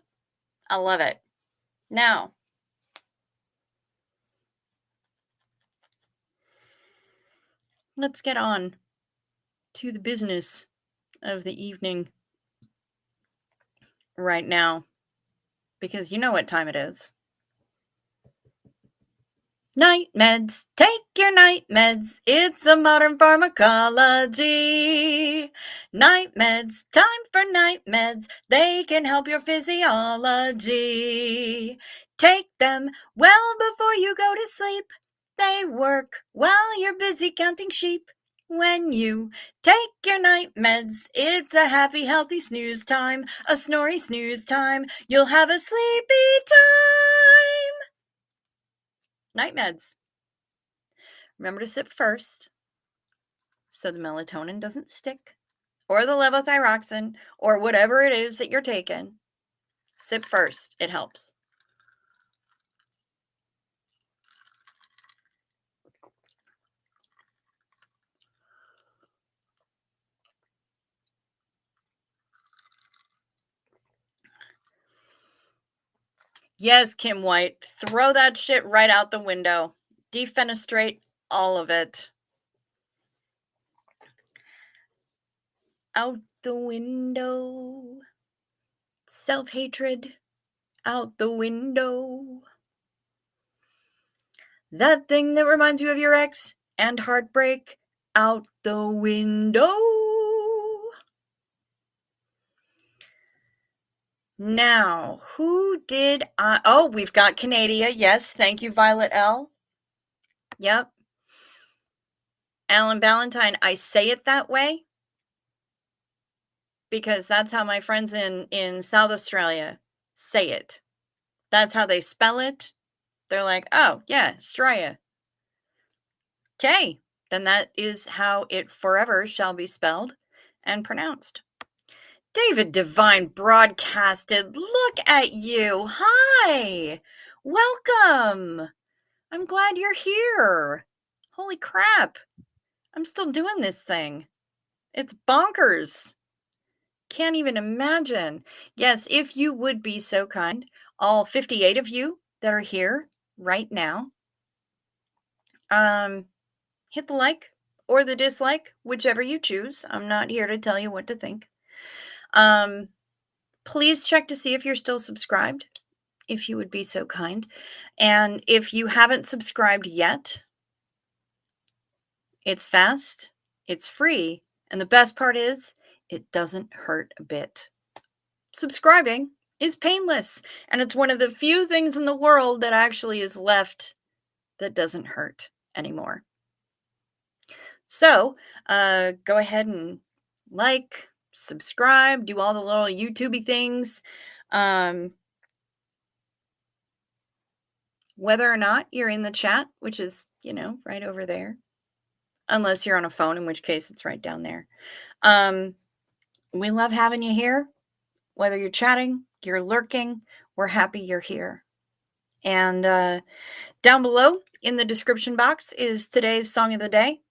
I love it. Now, let's get on to the business of the evening right now, because you know what time it is. Night meds, take your night meds. It's a modern pharmacology. Night meds, time for night meds. They can help your physiology. Take them well before you go to sleep. They work while you're busy counting sheep. When you take your night meds, it's a happy, healthy snooze time, a snory snooze time. You'll have a sleepy time. Night meds. Remember to sip first so the melatonin doesn't stick, or the levothyroxine, or whatever it is that you're taking. Sip first. It helps. Yes, Kim White. Throw that shit right out the window. Defenestrate all of it. Out the window. Self-hatred. Out the window. That thing that reminds you of your ex and heartbreak. Out the window. Now, who did I... Oh, we've got Canada. Yes, thank you, Violet L. Yep. Alan Ballantyne, I say it that way because that's how my friends in South Australia say it. That's how they spell it. They're like, oh, yeah, Australia. Okay, then that is how it forever shall be spelled and pronounced. David Devine broadcasted. Look at you. Hi. Welcome. I'm glad you're here. Holy crap. I'm still doing this thing. It's bonkers. Can't even imagine. Yes, if you would be so kind, all 58 of you that are here right now, hit the like or the dislike, whichever you choose. I'm not here to tell you what to think. Please check to see if you're still subscribed, if you would be so kind. And if you haven't subscribed yet, it's fast, it's free, and the best part is it doesn't hurt a bit. Subscribing is painless, and it's one of the few things in the world that actually is left that doesn't hurt anymore. So go ahead and like, subscribe, do all the little YouTubey things. Whether or not you're in the chat, which is, right over there, unless you're on a phone, in which case it's right down there. We love having you here. Whether you're chatting, you're lurking, we're happy you're here. And down below in the description box is today's song of the day.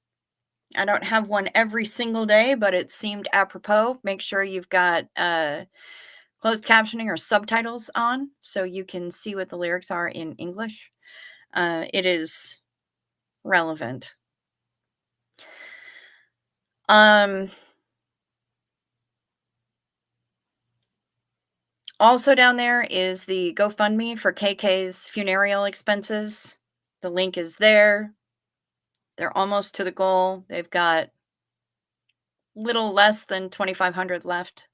I don't have one every single day, but it seemed apropos. Make sure you've got closed captioning or subtitles on so you can see what the lyrics are in English. It is relevant. Also down there is the GoFundMe for KK's funereal expenses. The link is there. They're almost to the goal. They've got little less than 2,500 left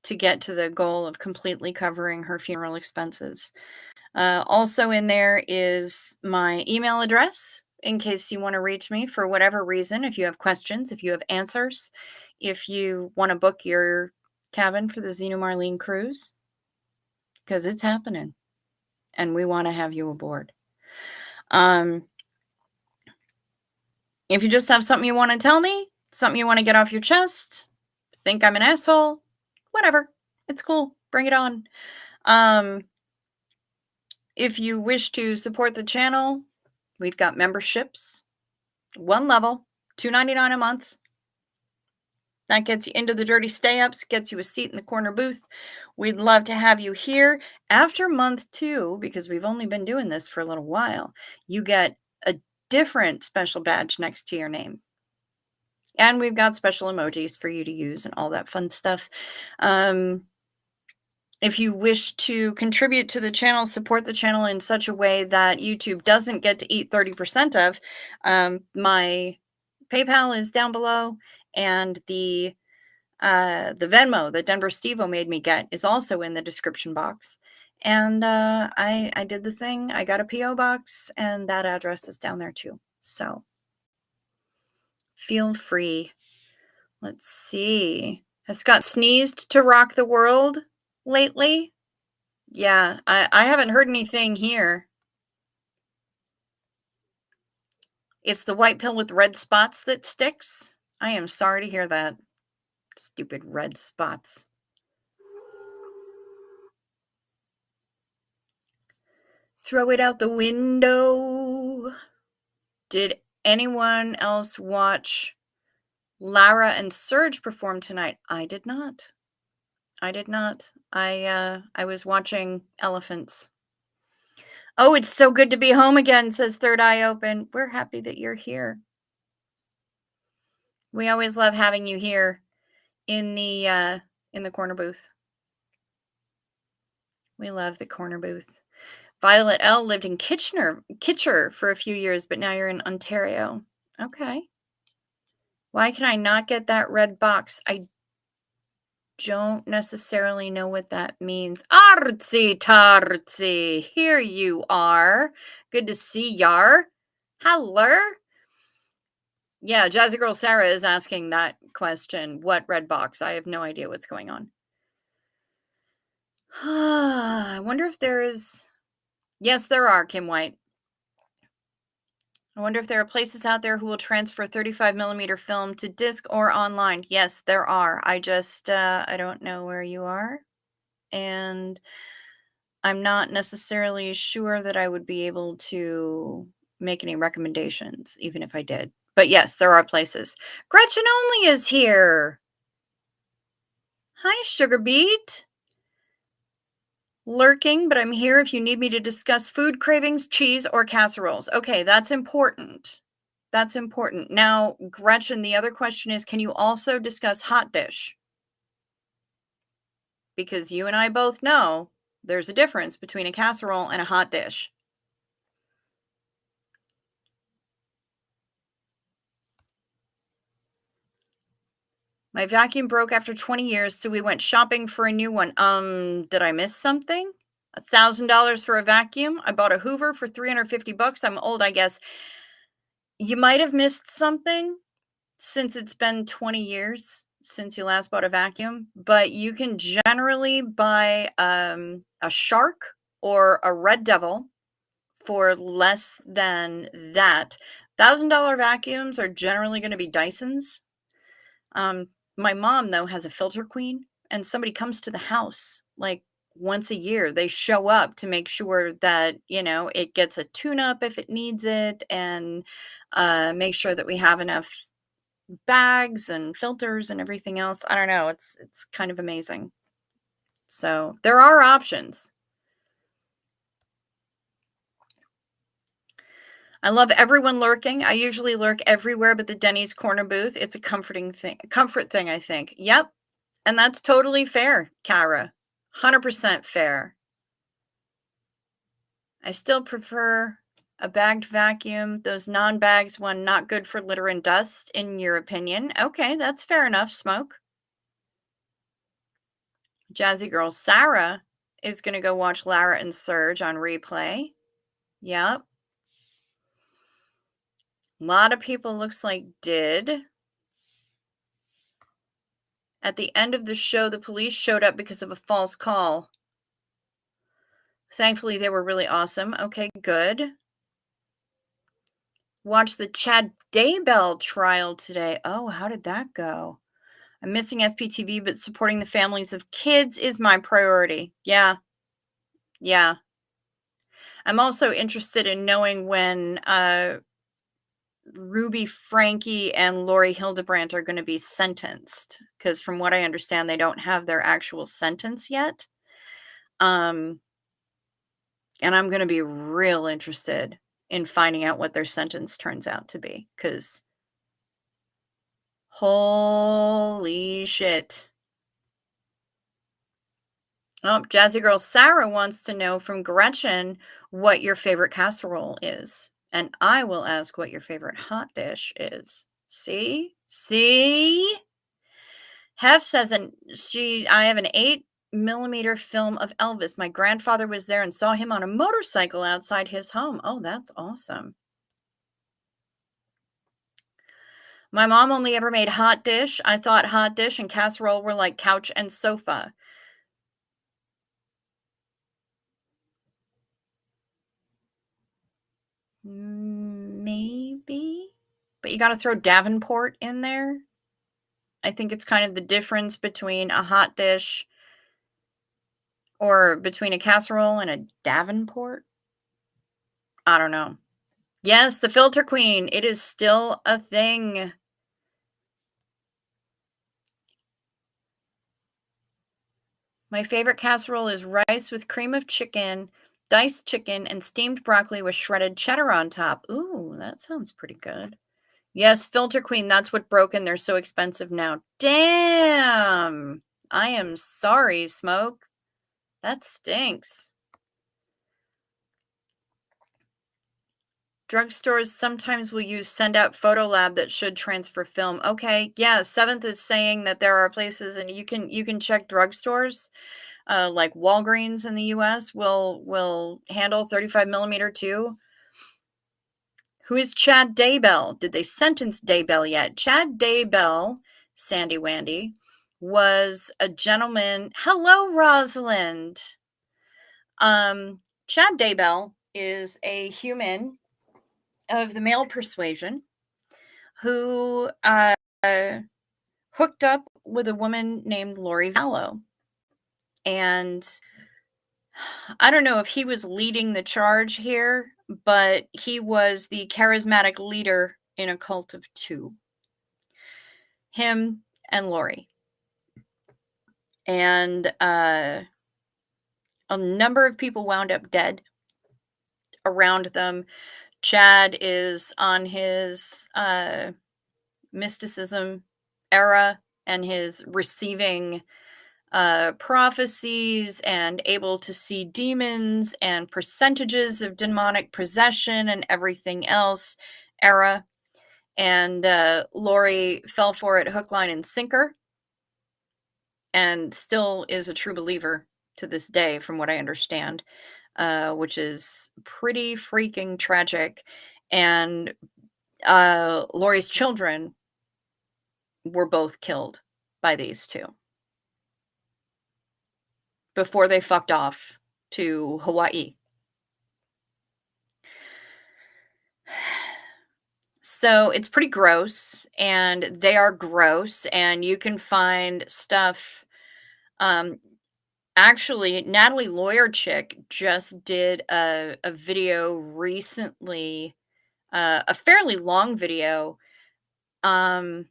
to get to the goal of completely covering her funeral expenses. Also in there is my email address in case you want to reach me for whatever reason. If you have questions, if you have answers, if you want to book your cabin for the Xena Marlene cruise, because it's happening and we want to have you aboard. If you just have something you want to tell me, something you want to get off your chest, think I'm an asshole, whatever, it's cool. Bring it on. If you wish to support the channel, we've got memberships. One level, $2.99 a month. That gets you into the dirty stay-ups, gets you a seat in the corner booth. We'd love to have you here. After month 2, because we've only been doing this for a little while, you get a different special badge next to your name. And we've got special emojis for you to use and all that fun stuff. If you wish to contribute to the channel, support the channel in such a way that YouTube doesn't get to eat 30% of, my PayPal is down below, and the Venmo that Denver Steve-O made me get is also in the description box. And I did the thing. I got a P.O. box, and that address is down there too. So feel free. Let's see. Has Scott sneezed to rock the world lately? Yeah, I haven't heard anything here. It's the white pill with red spots that sticks. I am sorry to hear that. Stupid red spots. Throw it out the window. Did anyone else watch Lara and Serge perform tonight? I did not. I did not. I was watching elephants. Oh, it's so good to be home again, says Third Eye Open. We're happy that you're here. We always love having you here in the corner booth. We love the corner booth. Violet L lived in Kitcher for a few years, but now you're in Ontario. Okay. Why can I not get that red box? I don't necessarily know what that means. Artsy tartsy, here you are. Good to see yar. Hello. Yeah, Jazzy Girl Sarah is asking that question. What red box? I have no idea what's going on. I wonder if there is... Yes, there are, Kim White. I wonder if there are places out there who will transfer 35mm film to disc or online. Yes, there are. I just, I don't know where you are. And I'm not necessarily sure that I would be able to make any recommendations, even if I did. But yes, there are places. Gretchen Only is here. Hi, Sugar Beet. Lurking, but I'm here if you need me to discuss food cravings, cheese, or casseroles. Okay, that's important. That's important. Now, Gretchen, the other question is, can you also discuss hot dish? Because you and I both know there's a difference between a casserole and a hot dish. My vacuum broke after 20 years, so we went shopping for a new one. Did I miss something? $1,000 for a vacuum? I bought a Hoover for $350. I'm old, I guess. You might have missed something since it's been 20 years since you last bought a vacuum, but you can generally buy a Shark or a Red Devil for less than that. $1,000 vacuums are generally going to be Dysons. My mom, though, has a Filter Queen, and somebody comes to the house like once a year. They show up to make sure that, you know, it gets a tune-up if it needs it, and make sure that we have enough bags and filters and everything else. I don't know. It's kind of amazing. So there are options. I love everyone lurking. I usually lurk everywhere but the Denny's corner booth. It's a comfort thing, I think. Yep. And that's totally fair, Kara. 100% fair. I still prefer a bagged vacuum. Those non-bags one not good for litter and dust, in your opinion. Okay, that's fair enough, Smoke. Jazzy girl Sarah is gonna go watch Lara and Surge on replay. Yep. A lot of people looks like did. At the end of the show, the police showed up because of a false call. Thankfully, they were really awesome. Okay, good. Watched the Chad Daybell trial today. Oh, how did that go? I'm missing SPTV, but supporting the families of kids is my priority. Yeah, yeah. I'm also interested in knowing when Ruby Frankie and Lori Hildebrandt are going to be sentenced, because from what I understand, they don't have their actual sentence yet. And I'm going to be real interested in finding out what their sentence turns out to be, because holy shit. Oh, Jazzy Girl Sarah wants to know from Gretchen what your favorite casserole is. And I will ask what your favorite hot dish is. See? See? Hef says, I have an 8 millimeter film of Elvis. My grandfather was there and saw him on a motorcycle outside his home. Oh, that's awesome. My mom only ever made hot dish. I thought hot dish and casserole were like couch and sofa. Maybe, but you got to throw Davenport in there. I think it's kind of the difference between a hot dish or between a casserole and a Davenport. I don't know. Yes, the filter queen. It is still a thing. My favorite casserole is rice with cream of chicken, diced chicken, and steamed broccoli with shredded cheddar on top. Ooh, that sounds pretty good. Yes, filter queen. That's what broke, and they're so expensive now. Damn. I am sorry, Smoke. That stinks. Drugstores sometimes will use send out photo lab that should transfer film. Okay, yeah, Seventh is saying that there are places, and you can check drugstores, like Walgreens in the US will handle 35 millimeter too. Who is Chad Daybell? Did they sentence Daybell yet? Chad Daybell, Sandy Wandy, was a gentleman. Hello, Rosalind. Chad Daybell is a human of the male persuasion who hooked up with a woman named Lori Vallow. And I don't know if he was leading the charge here, but he was the charismatic leader in a cult of two. Him and Lori. And a number of people wound up dead around them. Chad is on his mysticism era and his receiving prophecies and able to see demons and percentages of demonic possession and everything else era. And Lori fell for it hook, line, and sinker, and still is a true believer to this day, from what I understand, which is pretty freaking tragic. And Lori's children were both killed by these two before they fucked off to Hawaii. So it's pretty gross, and they are gross, and you can find stuff. Actually, Natalie Lawyer Chick just did a video recently, a fairly long video, kind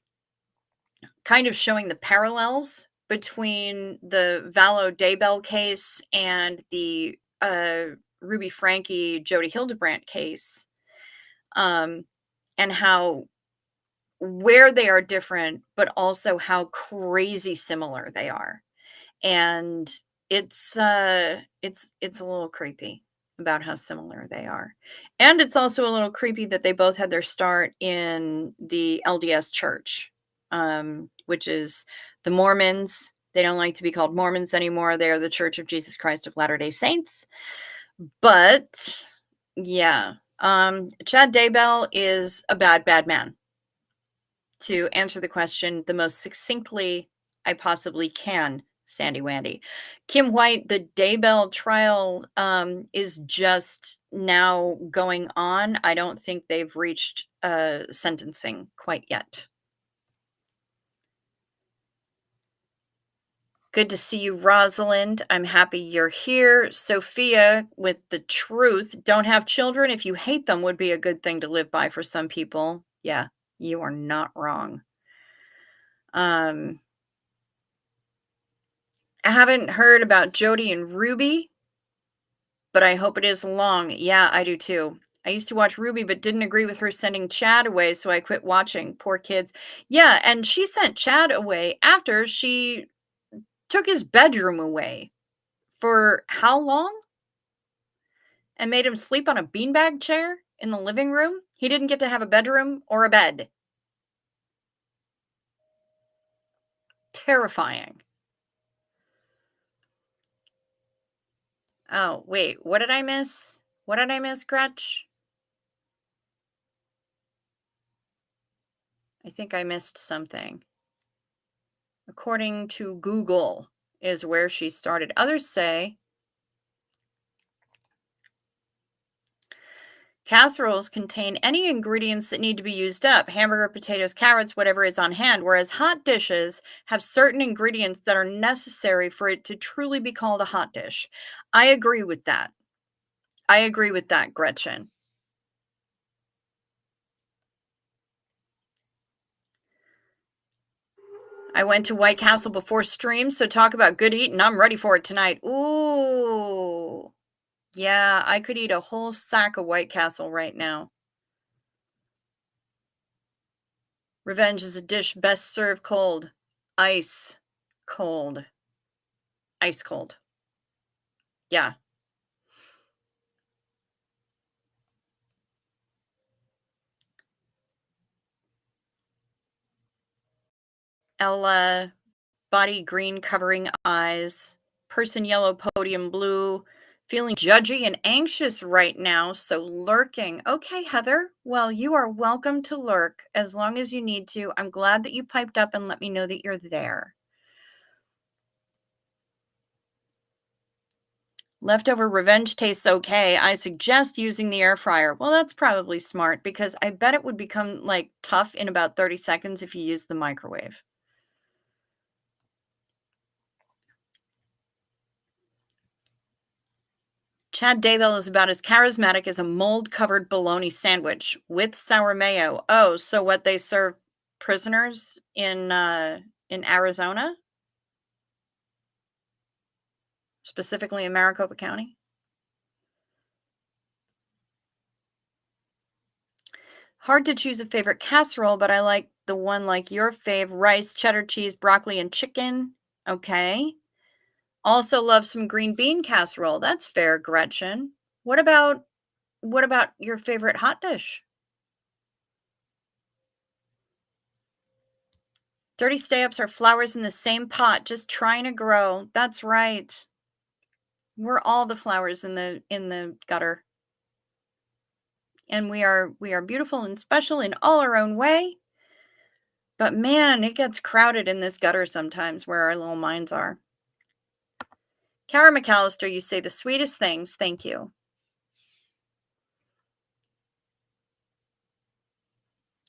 of showing the parallels between the Vallow Daybell case and the Ruby Frankie Jody Hildebrandt case, and how where they are different, but also how crazy similar they are. And It's a little creepy about how similar they are. And it's also a little creepy that they both had their start in the LDS church, which is the Mormons. They don't like to be called Mormons anymore. They are the Church of Jesus Christ of Latter-day Saints. But yeah, Chad Daybell is a bad, bad man. To answer the question the most succinctly I possibly can, Sandy Wandy. Kim White, the Daybell trial is just now going on. I don't think they've reached sentencing quite yet. Good to see you, Rosalind. I'm happy you're here. Sophia with the truth. Don't have children if you hate them would be a good thing to live by for some people. Yeah, you are not wrong. I haven't heard about Jody and Ruby, but I hope it is long. Yeah, I do too. I used to watch Ruby, but didn't agree with her sending Chad away, so I quit watching. Poor kids. Yeah, and she sent Chad away after she took his bedroom away. For how long? And made him sleep on a beanbag chair in the living room? He didn't get to have a bedroom or a bed. Terrifying. Oh, wait, what did I miss? What did I miss, Gretch? I think I missed something. According to Google, is where she started. Others say casseroles contain any ingredients that need to be used up: hamburger, potatoes, carrots, whatever is on hand, whereas hot dishes have certain ingredients that are necessary for it to truly be called a hot dish. I agree with that. I agree with that, Gretchen. I went to White Castle before stream, so talk about good eating. I'm ready for it tonight. Ooh. Yeah, I could eat a whole sack of White Castle right now. Revenge is a dish best served cold. Ice cold. Ice cold. Yeah. Ella, body green covering eyes, person yellow, podium blue, feeling judgy and anxious right now, so lurking. Okay, Heather, well, you are welcome to lurk as long as you need to. I'm glad that you piped up and let me know that you're there. Leftover revenge tastes okay. I suggest using the air fryer. Well, that's probably smart because I bet it would become like tough in about 30 seconds if you use the microwave. Chad Daybell is about as charismatic as a mold-covered bologna sandwich with sour mayo. Oh, so what they serve prisoners in Arizona? Specifically in Maricopa County? Hard to choose a favorite casserole, but I like the one like your fave: rice, cheddar cheese, broccoli, and chicken. Okay. Also love some green bean casserole. That's fair, Gretchen. What about your favorite hot dish? Dirty stay-ups are flowers in the same pot, just trying to grow. That's right. We're all the flowers in the gutter. And we are beautiful and special in all our own way. But man, it gets crowded in this gutter sometimes where our little minds are. Kara McAllister, you say the sweetest things. Thank you.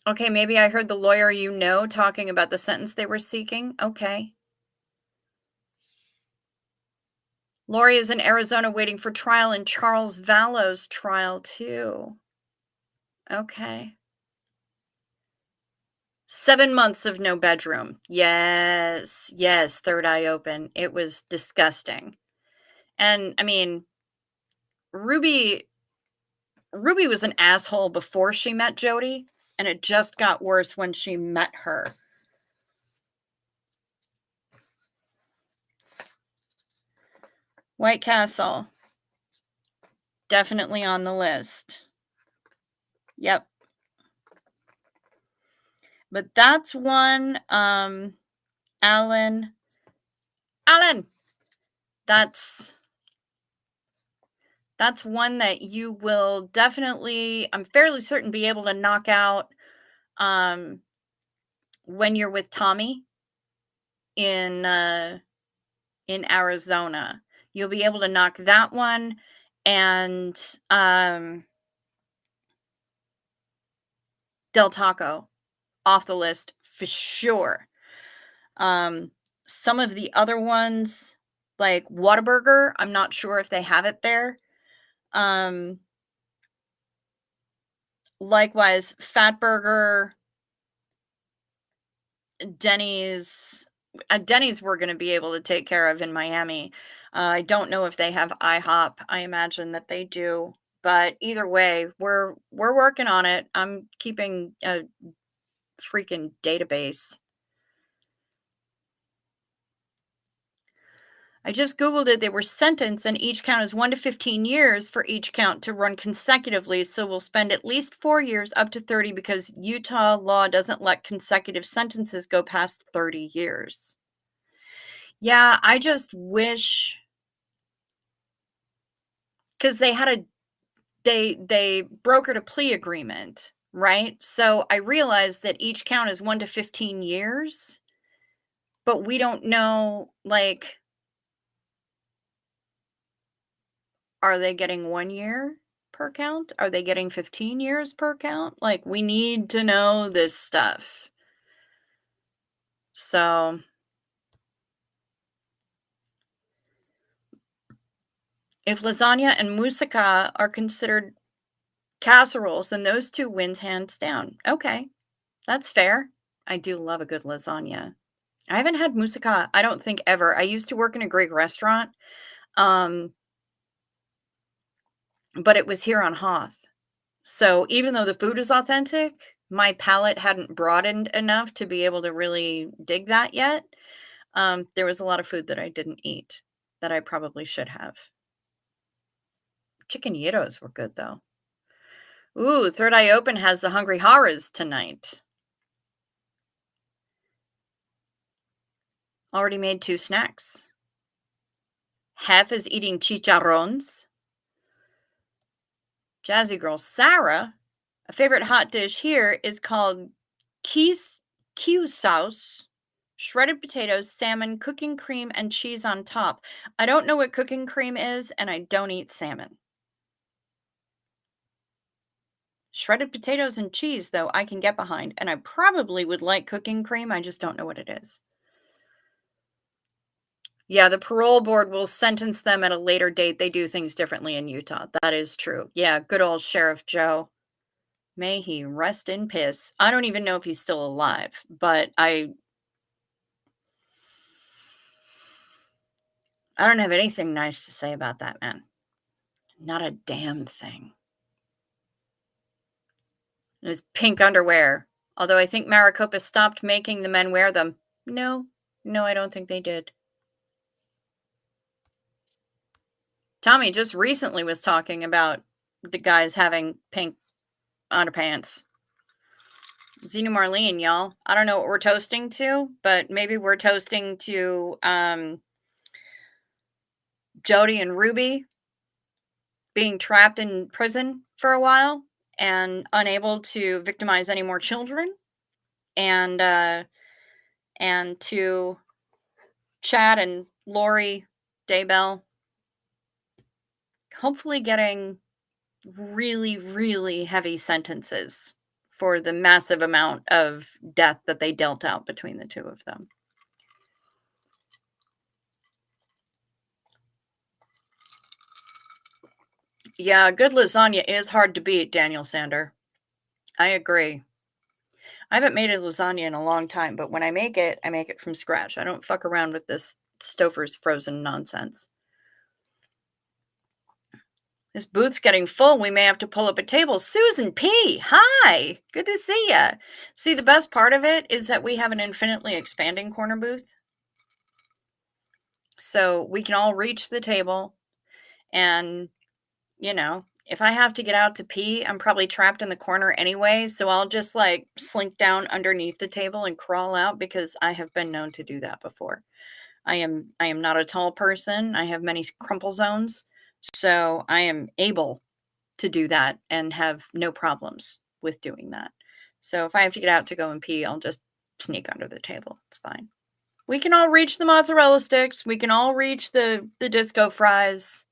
Okay, maybe I heard the lawyer you know talking about the sentence they were seeking. Okay. Lori is in Arizona waiting for trial in Charles Vallo's trial too. Okay. 7 months of no bedroom. Yes, yes, third eye open. It was disgusting. And I mean, Ruby was an asshole before she met Jody, and it just got worse when she met her. White Castle, definitely on the list. Yep. But that's one, Alan, that's one that you will definitely, I'm fairly certain, be able to knock out, um, when you're with Tommy in, in Arizona. You'll be able to knock that one and, Del Taco off the list for sure. Um, some of the other ones, like Whataburger, I'm not sure if they have it there. Um, likewise, Fatburger, Denny's. Denny's we're going to be able to take care of in Miami. I don't know if they have IHOP. I imagine that they do, but either way, we're working on it. I'm keeping a freaking database. I just Googled it. They were sentenced, and each count is 1 to 15 years for each count to run consecutively. So we'll spend at least 4 years, up to 30, because Utah law doesn't let consecutive sentences go past 30 years. Yeah, I just wish, because they brokered a plea agreement, right? So I realized that each count is 1 to 15 years, but we don't know, like, are they getting 1 year per count? Are they getting 15 years per count? Like, we need to know this stuff. So, if lasagna and moussaka are considered casseroles, then those 2 wins hands down. Okay, that's fair. I do love a good lasagna. I haven't had moussaka, I don't think, ever. I used to work in a Greek restaurant, um, but it was here on Hoth. So even though the food is authentic, my palate hadn't broadened enough to be able to really dig that yet. There was a lot of food that I didn't eat that I probably should have. Chicken gyros were good though. Ooh, Third Eye Open has the Hungry Horrors tonight. Already made 2 snacks. Half is eating chicharrones. Jazzy girl Sarah, a favorite hot dish here is called Q sauce, shredded potatoes, salmon, cooking cream, and cheese on top. I don't know what cooking cream is, and I don't eat salmon. Shredded potatoes and cheese, though, I can get behind, and I probably would like cooking cream. I just don't know what it is. Yeah, the parole board will sentence them at a later date. They do things differently in Utah. That is true. Yeah, good old Sheriff Joe. May he rest in piss. I don't even know if he's still alive, but I don't have anything nice to say about that man. Not a damn thing. And his pink underwear. Although I think Maricopa stopped making the men wear them. No, I don't think they did. Tommy just recently was talking about the guys having pink underpants. Xena Marlene, y'all. I don't know what we're toasting to, but maybe we're toasting to Jody and Ruby being trapped in prison for a while and unable to victimize any more children, and to Chad and Lori Daybell hopefully getting really, really heavy sentences for the massive amount of death that they dealt out between the 2 of them. Yeah, good lasagna is hard to beat, Daniel Sander. I agree. I haven't made a lasagna in a long time, but when I make it from scratch. I don't fuck around with this Stouffer's frozen nonsense. This booth's getting full. We may have to pull up a table. Susan P. Hi. Good to see ya. See, the best part of it is that we have an infinitely expanding corner booth. So we can all reach the table and, if I have to get out to pee, I'm probably trapped in the corner anyway, so I'll just like slink down underneath the table and crawl out because I have been known to do that before. I am not a tall person. I have many crumple zones, so I am able to do that and have no problems with doing that. So if I have to get out to go and pee, I'll just sneak under the table. It's fine. We can all reach the mozzarella sticks. We can all reach the disco fries.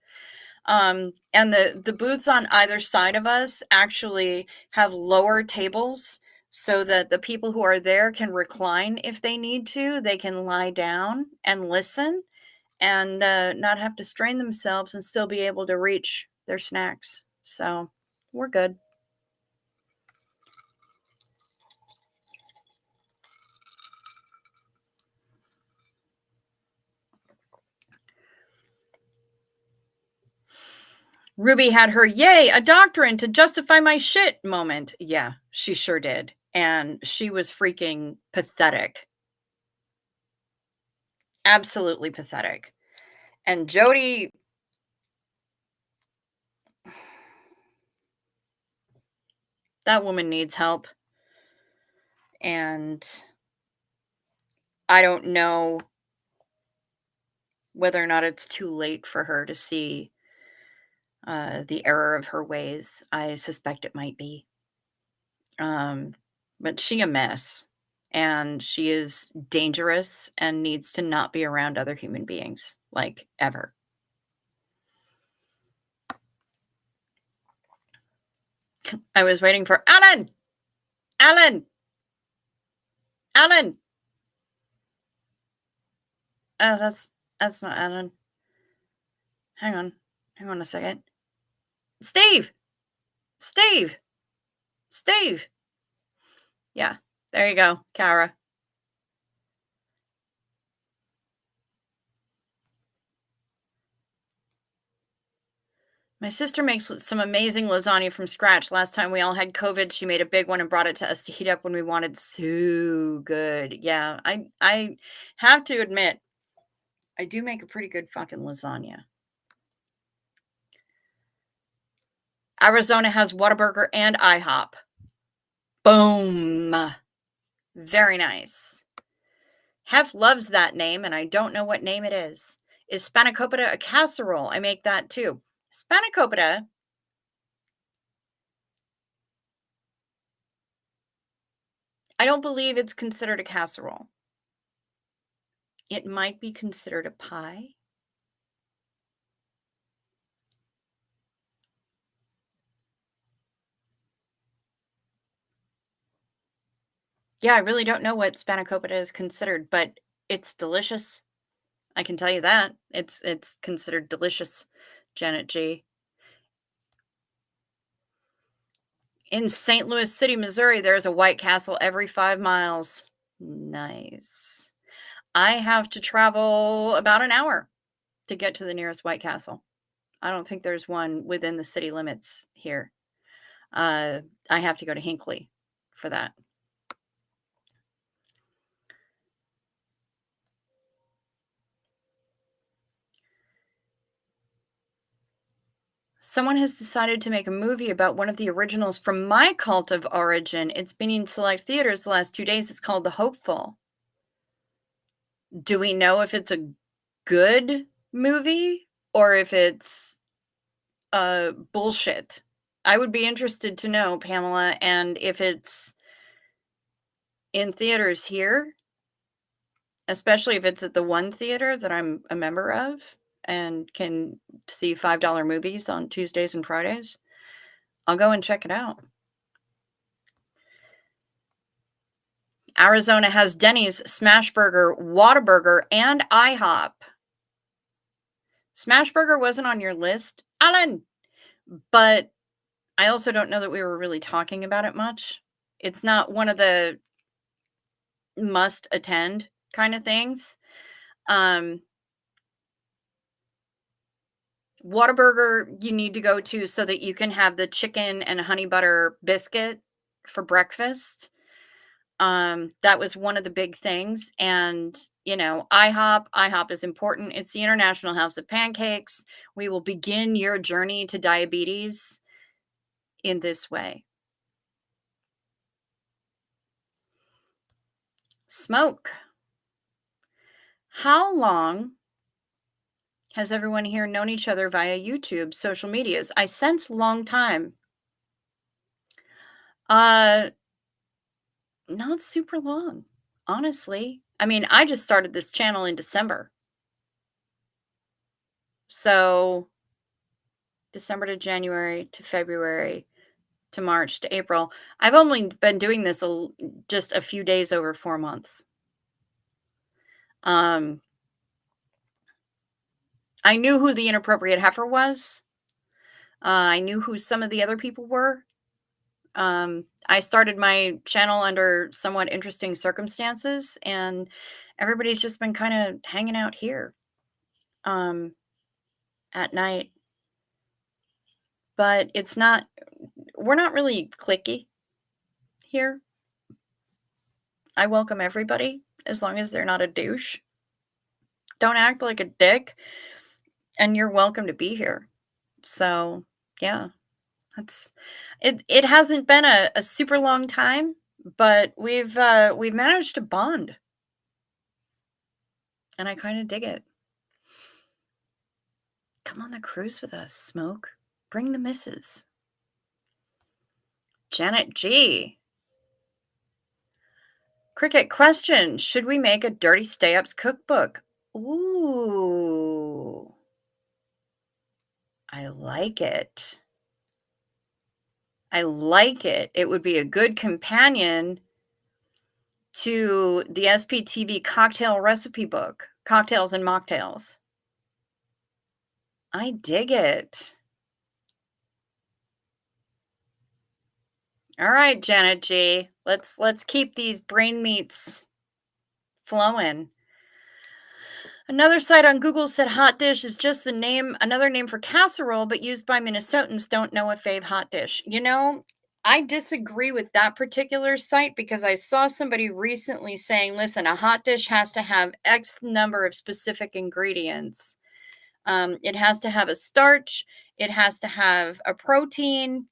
And the booths on either side of us actually have lower tables so that the people who are there can recline if they need to. They can lie down and listen and not have to strain themselves and still be able to reach their snacks. So we're good. Ruby had her, yay, a doctrine to justify my shit moment. Yeah, she sure did. And she was freaking pathetic. Absolutely pathetic. And Jody, that woman needs help. And I don't know whether or not it's too late for her to see the error of her ways. I suspect it might be. But she a mess. And she is dangerous and needs to not be around other human beings, like ever. I was waiting for Alan. Alan. Alan. Oh, that's not Alan. Hang on a second. Steve. Steve. Steve. Yeah, there you go, Kara. My sister makes some amazing lasagna from scratch. Last time we all had COVID, she made a big one and brought it to us to heat up when we wanted. So good. Yeah, I have to admit, I do make a pretty good fucking lasagna. Arizona has Whataburger and IHOP. Boom. Very nice. Hef loves that name, and I don't know what name it is. Is spanakopita a casserole? I make that too. Spanakopita. I don't believe it's considered a casserole. It might be considered a pie. Yeah, I really don't know what spanakopita is considered, but it's delicious. I can tell you that. It's considered delicious, Janet G. In St. Louis City, Missouri, there's a White Castle every 5 miles. Nice. I have to travel about an hour to get to the nearest White Castle. I don't think there's one within the city limits here. I have to go to Hinckley for that. Someone has decided to make a movie about one of the originals from my cult of origin. It's been in select theaters the last 2 days. It's called The Hopeful. Do we know if it's a good movie or if it's bullshit? I would be interested to know, Pamela, and if it's in theaters here, especially if it's at the one theater that I'm a member of and can see $5 movies on Tuesdays and Fridays, I'll go and check it out. Arizona has Denny's, Smashburger, Whataburger, and IHOP. Smashburger wasn't on your list, Alan, but I also don't know that we were really talking about it much. It's not one of the must attend kind of things. Whataburger you need to go to so that you can have the chicken and honey butter biscuit for breakfast. That was one of the big things, and, IHOP is important. It's the International House of Pancakes. We will begin your journey to diabetes in this way. Smoke. How long has everyone here known each other via YouTube, social medias? I sense long time. Uh, Not super long, honestly. I mean, I just started this channel in December. So, December to January to February to March to April. I've only been doing this just a few days over 4 months. Um, I knew who the inappropriate heifer was. I knew who some of the other people were. I started my channel under somewhat interesting circumstances, and everybody's just been kind of hanging out here um, at night. But we're not really cliquey here. I welcome everybody as long as they're not a douche. Don't act like a dick, and you're welcome to be here. So, yeah, that's it. It hasn't been a super long time, but we've managed to bond, and I kind of dig it. Come on the cruise with us, Smoke. Bring the missus. Janet G. Cricket question. Should we make a Dirty Stay-Ups cookbook? Ooh. I like it. I like it. It would be a good companion to the SPTV cocktail recipe book, Cocktails and Mocktails. I dig it. All right, Janet G. Let's keep these brain meats flowing. Another site on Google said hot dish is just another name for casserole, but used by Minnesotans. Don't know a fave hot dish. I disagree with that particular site because I saw somebody recently saying, listen, a hot dish has to have X number of specific ingredients. It has to have a starch, it has to have a protein,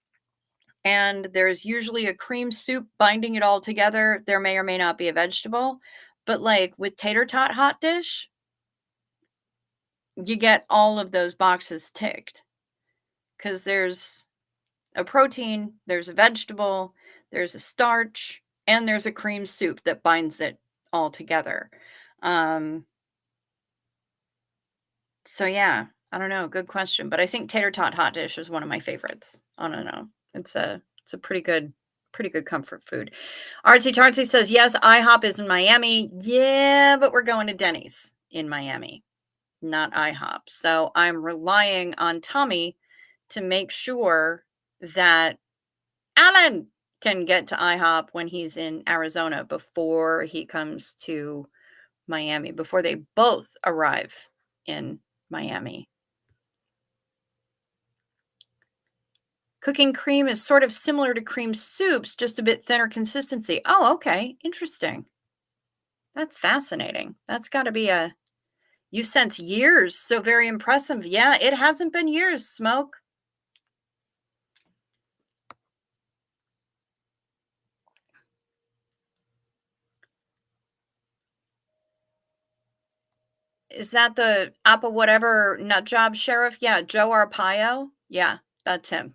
and there's usually a cream soup binding it all together. There may or may not be a vegetable. But like with tater tot hot dish, you get all of those boxes ticked because there's a protein, there's a vegetable, there's a starch, and there's a cream soup that binds it all together. So yeah, I don't know, good question, but I think tater tot hot dish is one of my favorites. I don't know. It's a pretty good comfort food. Artsy Tartsy says, yes, IHOP is in Miami. Yeah, but we're going to Denny's in Miami, not IHOP. So I'm relying on Tommy to make sure that Alan can get to IHOP when he's in Arizona before he comes to Miami, before they both arrive in Miami. Cooking cream is sort of similar to cream soups, just a bit thinner consistency. Oh, okay. Interesting. That's fascinating. That's got to be you sense years. So very impressive. Yeah, it hasn't been years, Smoke. Is that the Apple whatever nut job sheriff? Yeah, Joe Arpaio. Yeah, that's him.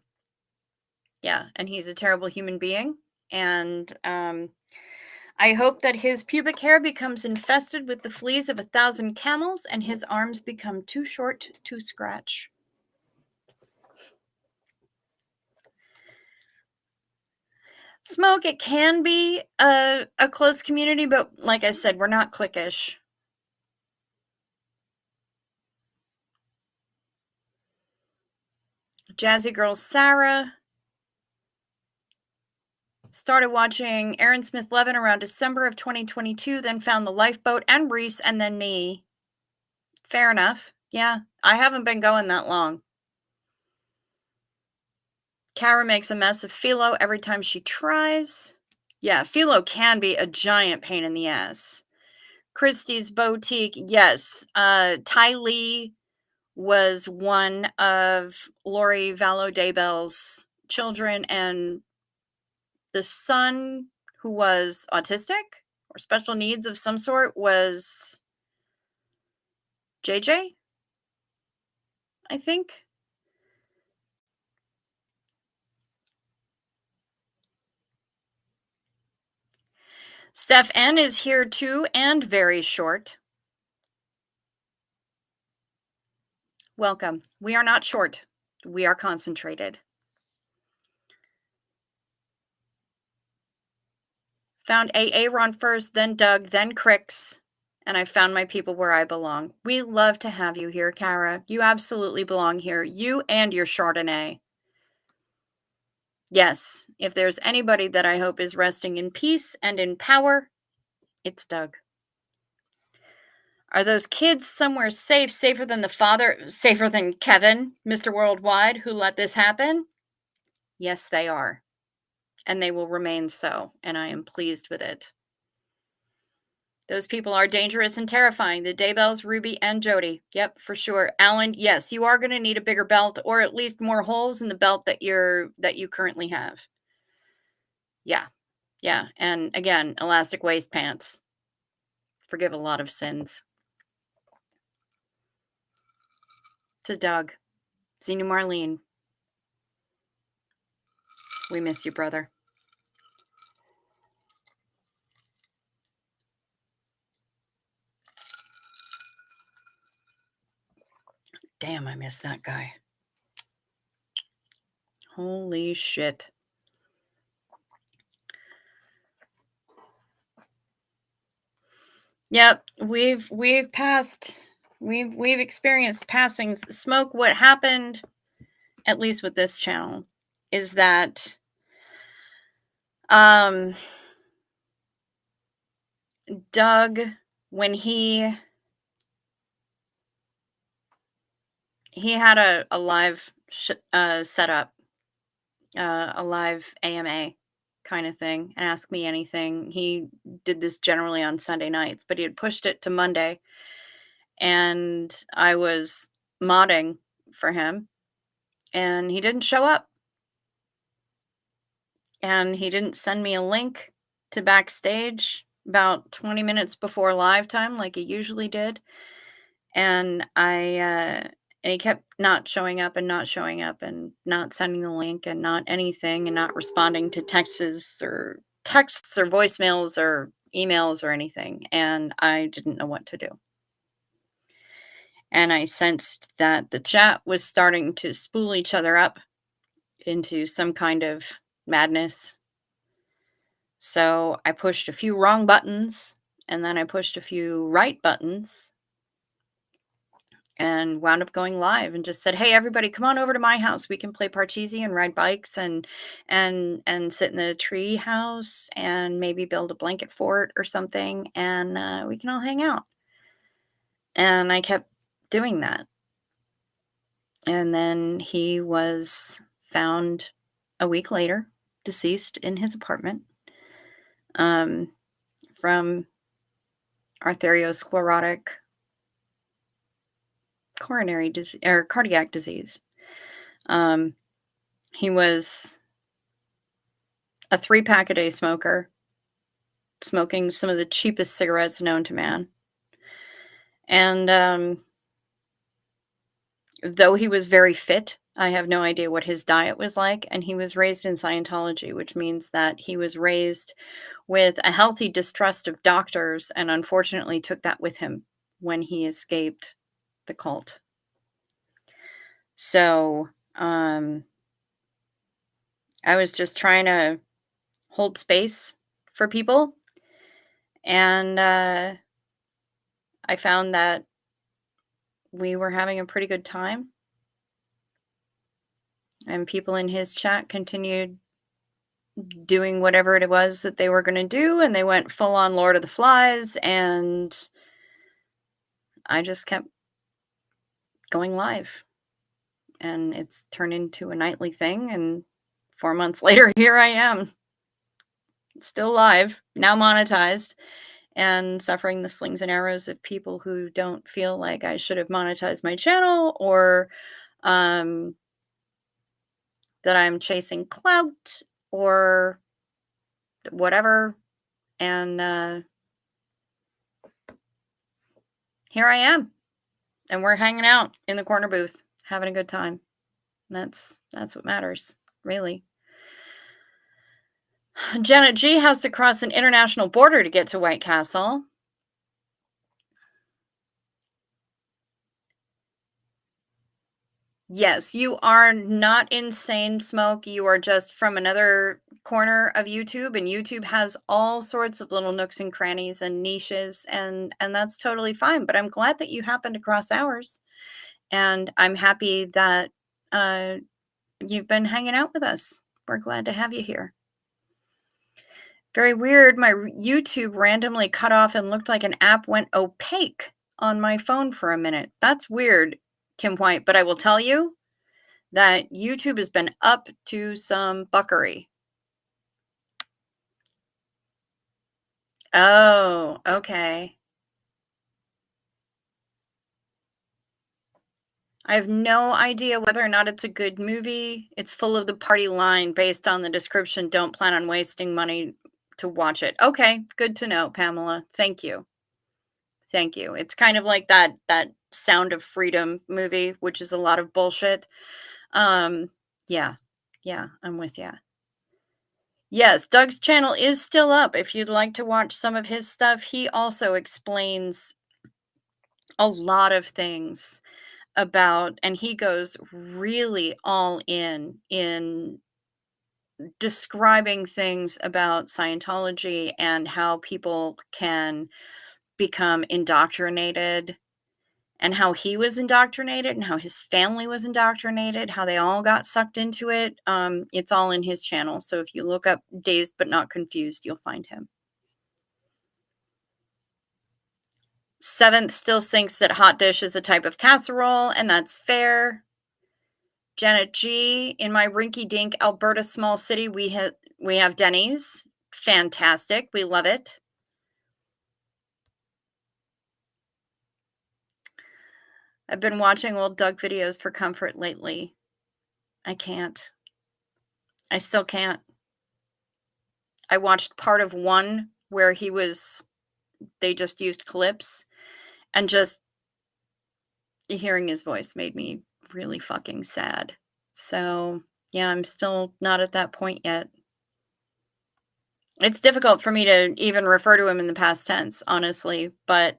Yeah, and he's a terrible human being. And I hope that his pubic hair becomes infested with the fleas of 1,000 camels and his arms become too short to scratch. Smoke, it can be a close community, but like I said, we're not cliquish. Jazzy Girl Sarah started watching Aaron Smith Levin around December of 2022, then found The Lifeboat and Reese, and then me. Fair enough. Yeah, I haven't been going that long. Kara makes a mess of phyllo every time she tries. Yeah, phyllo can be a giant pain in the ass. Christie's Boutique, yes. Ty Lee was one of Lori Vallow Daybell's children, and the son, who was autistic or special needs of some sort, was JJ, I think. Steph N is here too, and very short. Welcome. We are not short. We are concentrated. Found Ron first, then Doug, then Crix, and I found my people where I belong. We love to have you here, Kara. You absolutely belong here. You and your Chardonnay. Yes, if there's anybody that I hope is resting in peace and in power, it's Doug. Are those kids somewhere safe, safer than the father, safer than Kevin, Mr. Worldwide, who let this happen? Yes, they are. And they will remain so, and I am pleased with it. Those people are dangerous and terrifying. The Daybells, Ruby, and Jody. Yep, for sure. Alan, yes, you are going to need a bigger belt, or at least more holes in the belt that you currently have. Yeah. Yeah. And again, elastic waist pants. Forgive a lot of sins. To Doug. Xenu Marlene. We miss you, brother. Damn, I miss that guy. Holy shit. Yep, we've experienced passings. Smoke, what happened, at least with this channel, is that Doug, when he had a live setup, a live AMA kind of thing, and Ask Me Anything. He did this generally on Sunday nights, but he had pushed it to Monday, and I was modding for him, and he didn't show up. And he didn't send me a link to backstage about 20 minutes before live time like he usually did. And and he kept not showing up and not showing up and not sending the link and not anything and not responding to texts or voicemails or emails or anything. And I didn't know what to do. And I sensed that the chat was starting to spool each other up into some kind of madness. So I pushed a few wrong buttons, and then I pushed a few right buttons, and wound up going live and just said, "Hey, everybody, come on over to my house. We can play Parcheesi and ride bikes and sit in the tree house and maybe build a blanket fort or something, and we can all hang out." And I kept doing that. And then he was found a week later, deceased in his apartment, from arteriosclerotic coronary disease or cardiac disease. He was a 3-pack-a-day smoker, smoking some of the cheapest cigarettes known to man. And though he was very fit, I have no idea what his diet was like. And he was raised in Scientology, which means that he was raised with a healthy distrust of doctors, and unfortunately took that with him when he escaped the cult. So I was just trying to hold space for people, and I found that we were having a pretty good time, and people in his chat continued doing whatever it was that they were going to do, and they went full on Lord of the Flies, and I just kept going live, and it's turned into a nightly thing, and 4 months later, here I am. still alive, now monetized, and suffering the slings and arrows of people who don't feel like I should have monetized my channel, or um, that I'm chasing clout or whatever. And here I am, and we're hanging out in the corner booth, having a good time. That's what matters, really. Janet G has to cross an international border to get to White Castle. Yes, you are not insane, Smoke. You are just from another corner of YouTube, and YouTube has all sorts of little nooks and crannies and niches, and that's totally fine. But I'm glad that you happened to cross ours, and I'm happy that uh, you've been hanging out with us. We're glad to have you here. Very weird. My YouTube randomly cut off and looked like an app went opaque on my phone for a minute. That's weird, Kim White. But I will tell you that YouTube has been up to some fuckery. Oh, okay. I have no idea whether or not it's a good movie. It's full of the party line based on the description. Don't plan on wasting money to watch it. Okay, good to know, Pamela. Thank you. Thank you. It's kind of like that Sound of Freedom movie, which is a lot of bullshit. Yeah. Yeah, I'm with ya. Yes, Doug's channel is still up if you'd like to watch some of his stuff. He also explains a lot of things about, and he goes really all in describing things about Scientology and how people can become indoctrinated, and how he was indoctrinated and how his family was indoctrinated, how they all got sucked into it. It's all in his channel. So if you look up Dazed But Not Confused, you'll find him. Seventh still thinks that hot dish is a type of casserole, and that's fair. Janet G, in my rinky-dink Alberta small city, we have Denny's. Fantastic. We love it. I've been watching old Doug videos for comfort lately. I can't. I still can't. I watched part of one where they just used clips, and just hearing his voice made me really fucking sad. So, yeah, I'm still not at that point yet. It's difficult for me to even refer to him in the past tense, honestly, but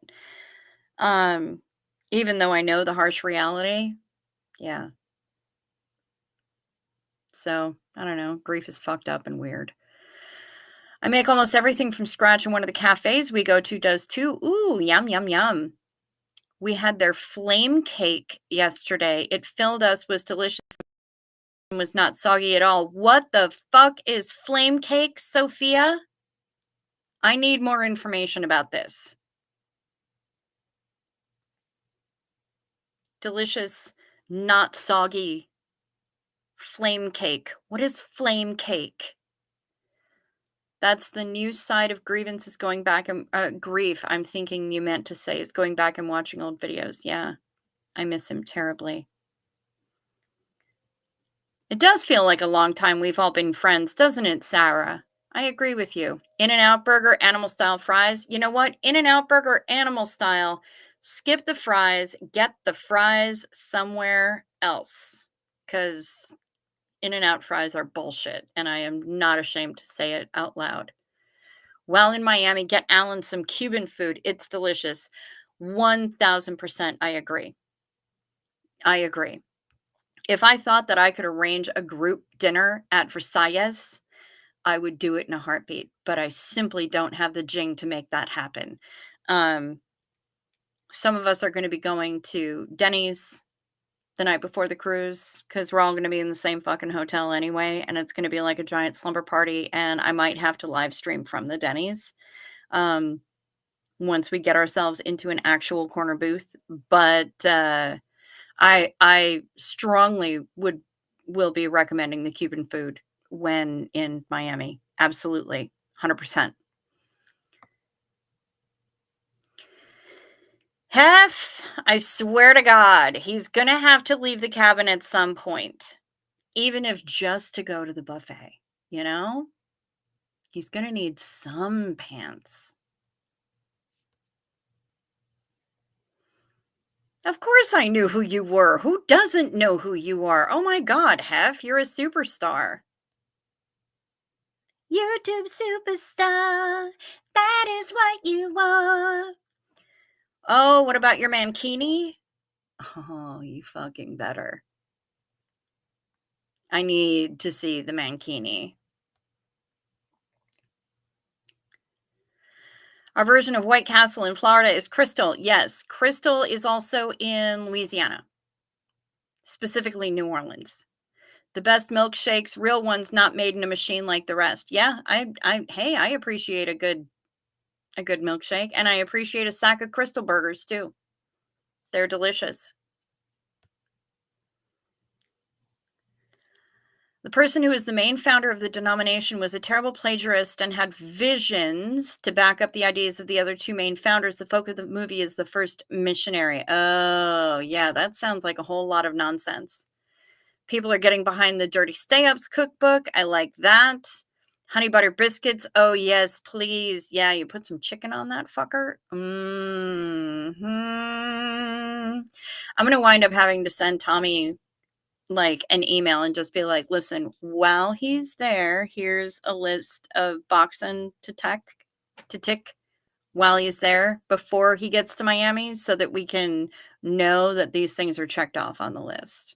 even though I know the harsh reality, yeah. So, I don't know, grief is fucked up and weird. I make almost everything from scratch, and one of the cafes we go to does too. Ooh, yum, yum, yum. We had their flame cake yesterday. It filled us, was delicious, and was not soggy at all. What the fuck is flame cake, Sophia? I need more information about this. Delicious, not soggy flame cake. What is flame cake? That's the new side of grievance, is going back and grief. I'm thinking you meant to say is going back and watching old videos. Yeah, I miss him terribly. It does feel like a long time we've all been friends, doesn't it, Sarah? I agree with you. In-N-Out Burger, animal style fries. You know what? In-N-Out Burger, animal style. Skip the fries. Get the fries somewhere else. Because In-N-Out fries are bullshit, and I am not ashamed to say it out loud. While in Miami, get Alan some Cuban food. It's delicious. 1000% I agree. I agree. If I thought that I could arrange a group dinner at Versailles, I would do it in a heartbeat, but I simply don't have the jing to make that happen. Some of us are going to be going to Denny's the night before the cruise, because we're all going to be in the same fucking hotel anyway, and it's going to be like a giant slumber party, and I might have to live stream from the Denny's once we get ourselves into an actual corner booth. But I strongly will be recommending the Cuban food when in Miami. Absolutely. 100%. Hef, I swear to God, he's gonna have to leave the cabin at some point, even if just to go to the buffet, you know? He's gonna need some pants. Of course I knew who you were. Who doesn't know who you are? Oh my God, Hef, you're a superstar. YouTube superstar. That is what you are. Oh, what about your mankini? Oh, you fucking better. I need to see the mankini. Our version of White Castle in Florida is Crystal. Yes, Crystal is also in Louisiana, specifically New Orleans. The best milkshakes, real ones, not made in a machine like the rest. Yeah, hey, I appreciate a good milkshake, and I appreciate a sack of Crystal burgers too. They're delicious. The person who is the main founder of the denomination was a terrible plagiarist and had visions to back up the ideas of the other two main founders. The focus of the movie is the first missionary. Oh, yeah, that sounds like a whole lot of nonsense. People are getting behind the Dirty Stay Ups cookbook. I like that. Honey butter biscuits. Oh, yes, please. Yeah, you put some chicken on that fucker. I'm going to wind up having to send Tommy like an email and just be like, listen, while he's there, here's a list of boxing to tick while he's there before he gets to Miami so that we can know that these things are checked off on the list.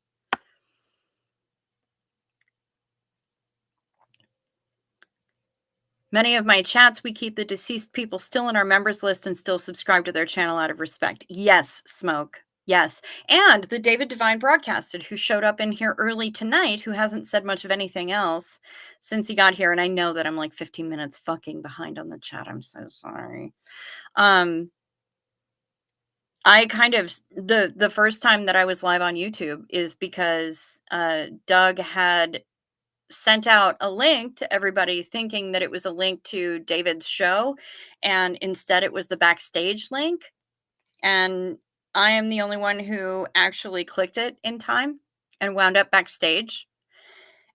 Many of my chats, we keep the deceased people still in our members list and still subscribe to their channel out of respect. Yes, Smoke. Yes. And the David Devine broadcasted who showed up in here early tonight, who hasn't said much of anything else since he got here. And I know that I'm like 15 minutes fucking behind on the chat. I'm so sorry. I kind of the first time that I was live on YouTube is because Doug had sent out a link to everybody thinking that it was a link to David's show, and instead it was the backstage link. And I am the only one who actually clicked it in time and wound up backstage.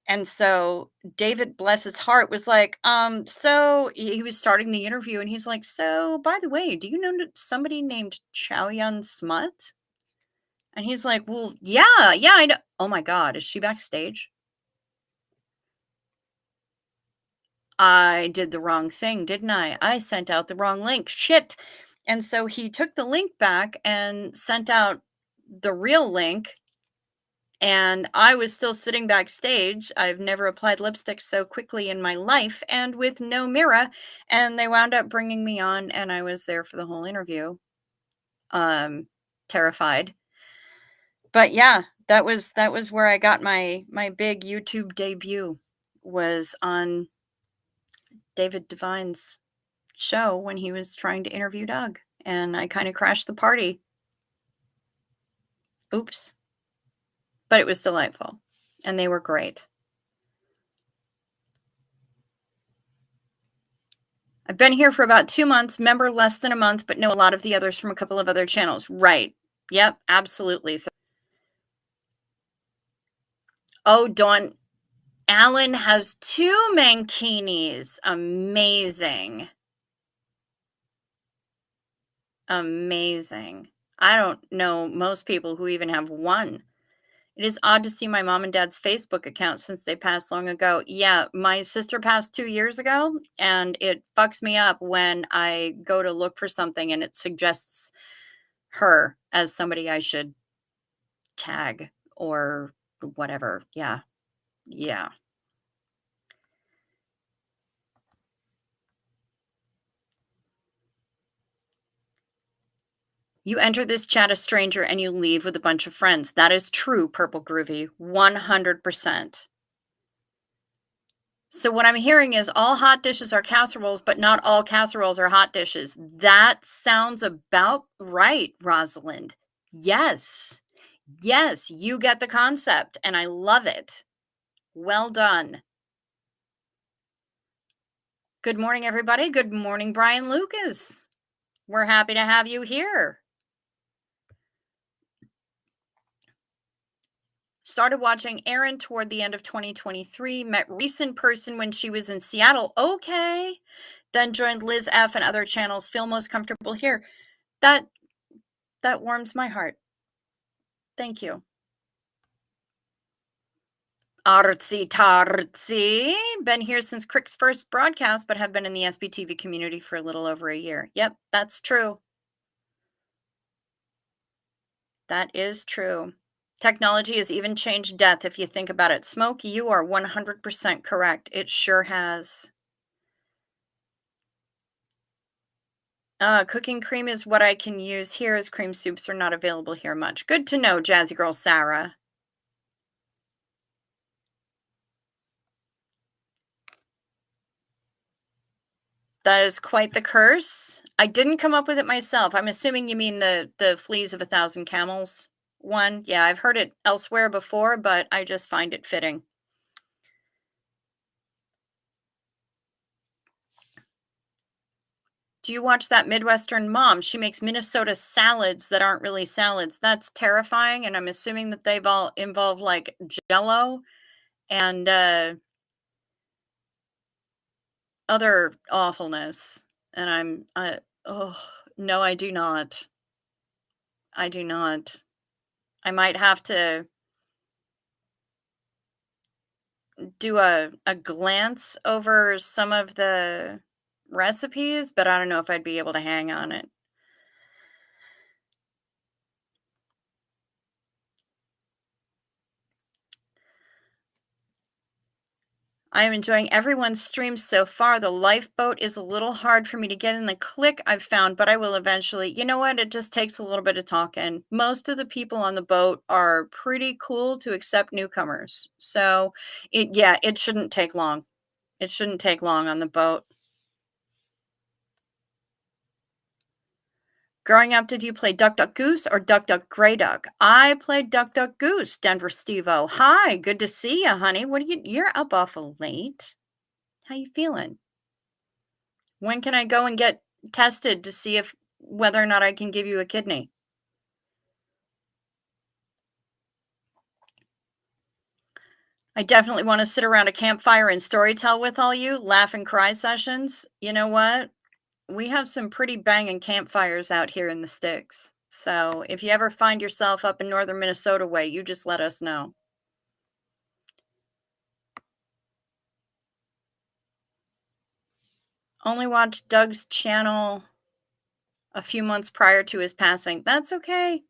And so David, bless his heart, was like, so he was starting the interview and he's like, so by the way, do you know somebody named Chow Yun Smut? And he's like, well, yeah, I know. Oh my God, is she backstage? I did the wrong thing, didn't I? I sent out the wrong link. Shit. And so he took the link back and sent out the real link. And I was still sitting backstage. I've never applied lipstick so quickly in my life and with no mirror. And they wound up bringing me on, and I was there for the whole interview. Terrified. But yeah, that was where I got my big YouTube debut, was on David Devine's show when he was trying to interview Doug, and I kind of crashed the party. Oops. But it was delightful, and they were great. I've been here for about 2 months, member less than a month, but know a lot of the others from a couple of other channels. Right. Yep, absolutely. Oh, Dawn Allen has 2 mankinis. Amazing. Amazing. I don't know most people who even have 1. It is odd to see my mom and dad's Facebook account since they passed long ago. Yeah, my sister passed 2 years ago, and it fucks me up when I go to look for something and it suggests her as somebody I should tag or whatever. Yeah. Yeah. You enter this chat a stranger and you leave with a bunch of friends. That is true, Purple Groovy. 100%. So what I'm hearing is all hot dishes are casseroles, but not all casseroles are hot dishes. That sounds about right, Rosalind. Yes. Yes, you get the concept, and I love it. Well done. Good morning, everybody. Good morning, Brian Lucas. We're happy to have you here. Started watching Erin toward the end of 2023. Met Reese in person when she was in Seattle. Okay. Then joined Liz F and other channels. Feel most comfortable here. That that warms my heart. Thank you. Artsy tartsy. Been here since Crick's first broadcast, but have been in the SBTV community for a little over a year. Yep, that's true. That is true. Technology has even changed death if you think about it. Smoke, you are 100% correct. It sure has. Cooking cream is what I can use here, as cream soups are not available here much. Good to know, Jazzy Girl Sarah. That is quite the curse. I didn't come up with it myself. I'm assuming you mean the fleas of 1,000 camels one. Yeah, I've heard it elsewhere before, but I just find it fitting. Do you watch that Midwestern mom? She makes Minnesota salads that aren't really salads. That's terrifying, and I'm assuming that they've all involved, like, Jello and, other awfulness, and oh, no, I do not. I do not. I might have to do a glance over some of the recipes, but I don't know if I'd be able to hang on it. I am enjoying everyone's streams so far. The lifeboat is a little hard for me to get in the click, I've found, but I will eventually. You know what? It just takes a little bit of talking. Most of the people on the boat are pretty cool to accept newcomers. So it shouldn't take long. It shouldn't take long on the boat. Growing up, did you play Duck Duck Goose or Duck Duck Grey Duck? I played Duck Duck Goose, Denver Stevo. Hi, good to see you, honey. You're up awful late. How you feeling? When can I go and get tested to see if whether or not I can give you a kidney? I definitely wanna sit around a campfire and storytell with all you, laugh and cry sessions. You know what? We have some pretty banging campfires out here in the sticks. So, if you ever find yourself up in northern Minnesota way, you just let us know. Only watched Doug's channel a few months prior to his passing. That's okay,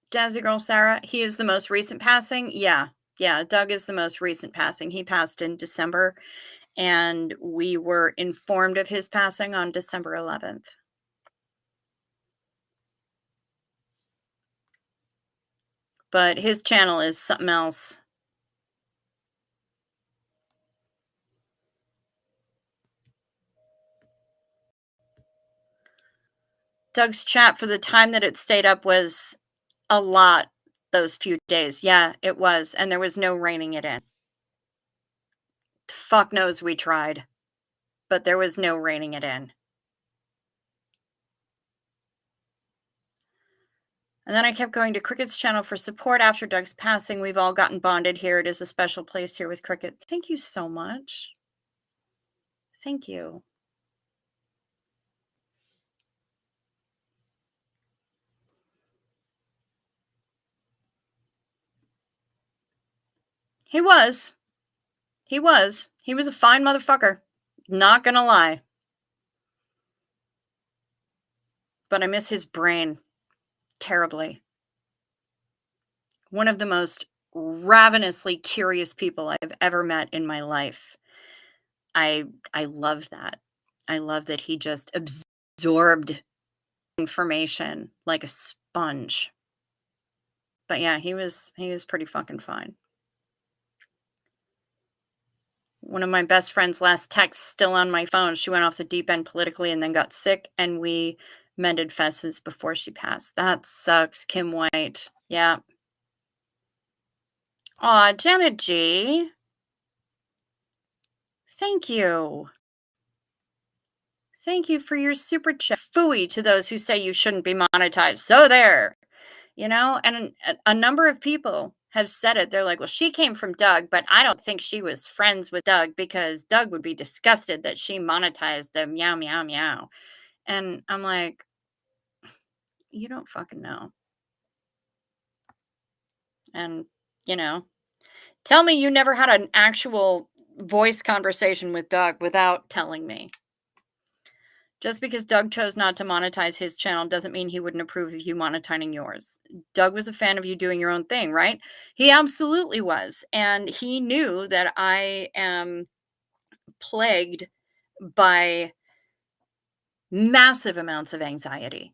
Jazzy Girl Sarah. He is the most recent passing. Yeah. Yeah, Doug is the most recent passing. He passed in December, and we were informed of his passing on December 11th. But his channel is something else. Doug's chat for the time that it stayed up was a lot those few days. Yeah, it was, and there was no reining it in. Fuck knows we tried, but there was no reining it in. And then I kept going to Cricket's channel for support after Doug's passing. We've all gotten bonded here. It is a special place here with Cricket. Thank you so much. Thank you. He was. He was. He was a fine motherfucker. Not gonna lie. But I miss his brain terribly. One of the most ravenously curious people I've ever met in my life. I love that. I love that he just absorbed information like a sponge. But yeah, he was pretty fucking fine. One of my best friend's last texts still on my phone. She went off the deep end politically and then got sick, and we mended fences before she passed. That sucks, Kim White. Yeah. Aw, Janet G. Thank you. Thank you for your super chat. Phooey to those who say you shouldn't be monetized. So there, and a number of people have said it. They're like, well, she came from Doug, but I don't think she was friends with Doug because Doug would be disgusted that she monetized the meow, meow, meow. And I'm like, you don't fucking know. And, you know, tell me you never had an actual voice conversation with Doug without telling me. Just because Doug chose not to monetize his channel doesn't mean he wouldn't approve of you monetizing yours. Doug was a fan of you doing your own thing, right? He absolutely was. And he knew that I am plagued by massive amounts of anxiety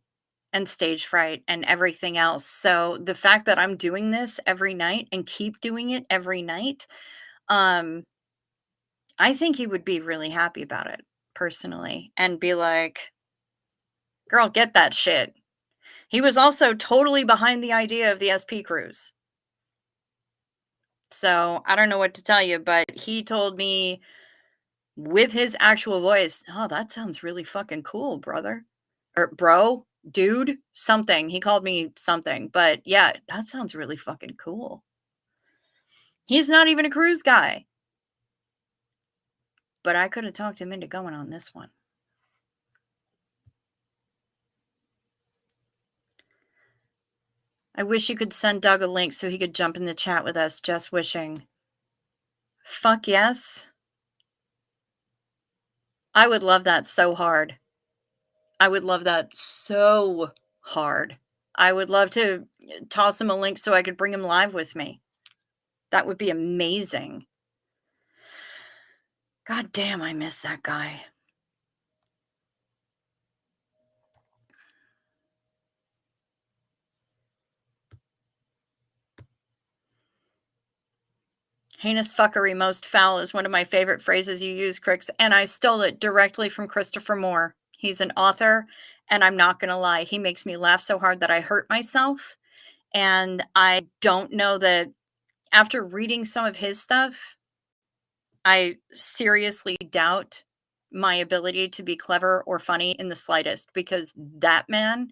and stage fright and everything else. So the fact that I'm doing this every night and keep doing it every night, I think he would be really happy about it personally and be like, girl, get that shit. He was also totally behind the idea of the SP cruise. So I don't know what to tell you, but he told me with his actual voice, oh, that sounds really fucking cool, brother. Or bro, dude, something. He called me something. But yeah, that sounds really fucking cool. He's not even a cruise guy. But I could have talked him into going on this one. I wish you could send Doug a link so he could jump in the chat with us. Just wishing. Fuck yes. I would love that so hard. I would love that so hard. I would love to toss him a link so I could bring him live with me. That would be amazing. God damn, I miss that guy. Heinous fuckery most foul is one of my favorite phrases you use, Crix, and I stole it directly from Christopher Moore. He's an author, and I'm not going to lie. He makes me laugh so hard that I hurt myself. And I don't know that after reading some of his stuff, I seriously doubt my ability to be clever or funny in the slightest because that man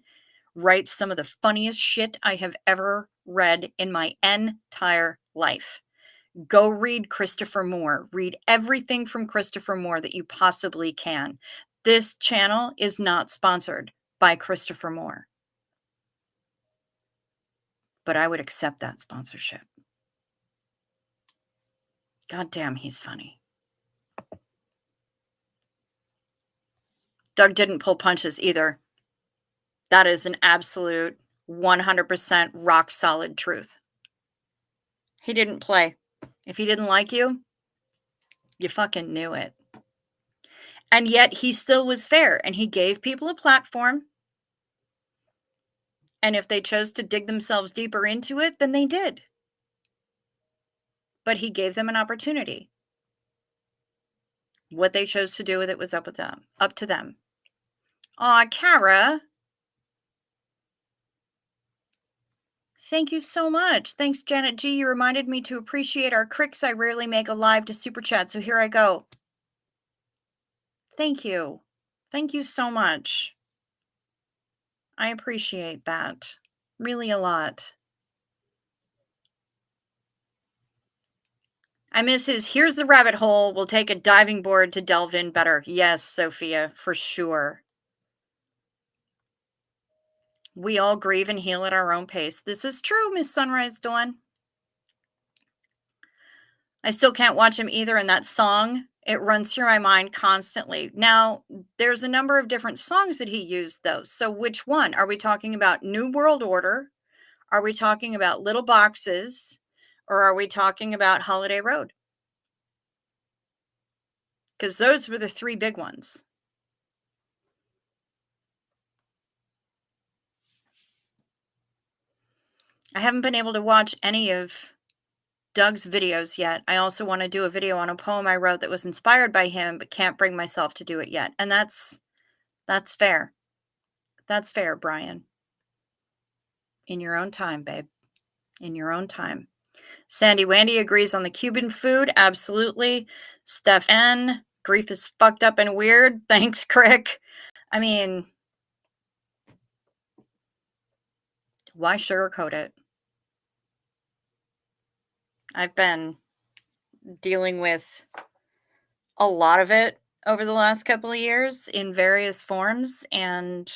writes some of the funniest shit I have ever read in my entire life. Go read Christopher Moore. Read everything from Christopher Moore that you possibly can. This channel is not sponsored by Christopher Moore, but I would accept that sponsorship. God damn, he's funny. Doug didn't pull punches either. That is an absolute 100% rock solid truth. He didn't play. If he didn't like you, you fucking knew it. And yet he still was fair and he gave people a platform. And if they chose to dig themselves deeper into it, then they did. But he gave them an opportunity. What they chose to do with it was up to them. Aw, Kara. Thank you so much. Thanks, Janet G. You reminded me to appreciate our cricks. I rarely make a live to super chat, so here I go. Thank you. Thank you so much. I appreciate that. Really a lot. I miss his here's the rabbit hole. We'll take a diving board to delve in better. Yes, Sophia, for sure. We all grieve and heal at our own pace. This is true, Miss Sunrise Dawn. I still can't watch him either, and that song, it runs through my mind constantly. Now, there's a number of different songs that he used, though. So which one? Are we talking about New World Order? Are we talking about Little Boxes? Or are we talking about Holiday Road? Because those were the three big ones. I haven't been able to watch any of Doug's videos yet. I also want to do a video on a poem I wrote that was inspired by him, but can't bring myself to do it yet. And that's fair. That's fair, Brian. In your own time, babe. In your own time. Sandy Wandy agrees on the Cuban food. Absolutely. Steph N. Grief is fucked up and weird. Thanks, Crick. I mean, why sugarcoat it? I've been dealing with a lot of it over the last couple of years in various forms, and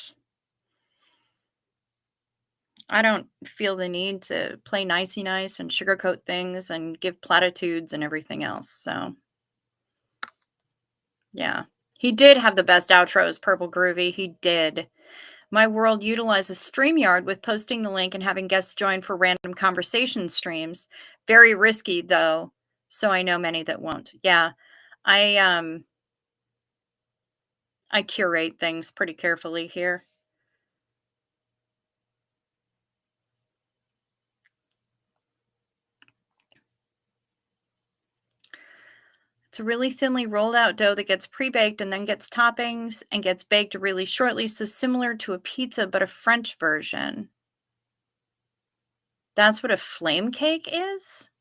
I don't feel the need to play nicey nice and sugarcoat things and give platitudes and everything else. So, yeah. He did have the best outros, Purple Groovy. He did. My world utilizes StreamYard with posting the link and having guests join for random conversation streams. Very risky though, so I know many that won't. Yeah. I I curate things pretty carefully here. It's a really thinly rolled out dough that gets pre-baked and then gets toppings and gets baked really shortly, so similar to a pizza but a French version. That's what a flame cake is?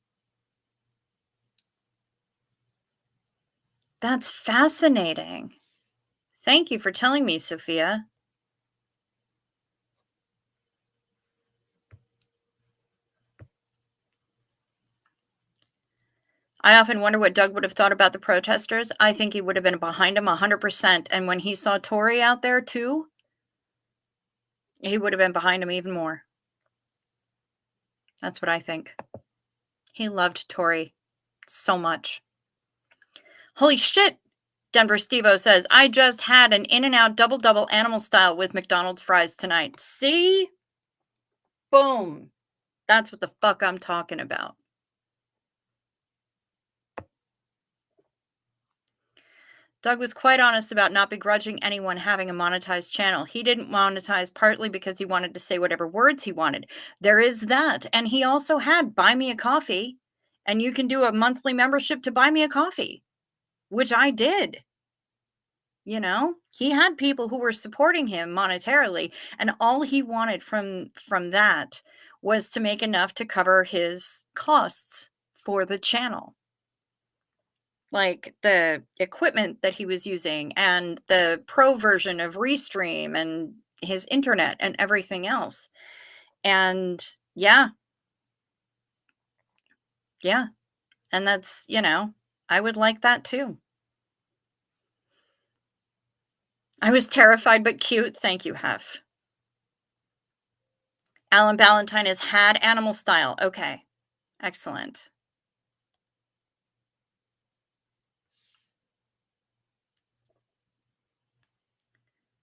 That's fascinating. Thank you for telling me, Sophia. I often wonder what Doug would have thought about the protesters. I think he would have been behind him 100%. And when he saw Tori out there too, he would have been behind him even more. That's what I think. He loved Tori so much. Holy shit, Denver Stevo says, I just had an In-N-Out double animal style with McDonald's fries tonight. See? Boom. That's what the fuck I'm talking about. Doug was quite honest about not begrudging anyone having a monetized channel. He didn't monetize partly because he wanted to say whatever words he wanted. There is that. And he also had Buy Me a Coffee, and you can do a monthly membership to Buy Me a Coffee, which I did. You know, he had people who were supporting him monetarily, and all he wanted from that was to make enough to cover his costs for the channel. Like the equipment that he was using and the pro version of Restream and his internet and everything else. And yeah. Yeah. And that's, you know, I would like that too. I was terrified but cute. Thank you, Hef. Alan Ballantyne has had animal style. Okay. Excellent.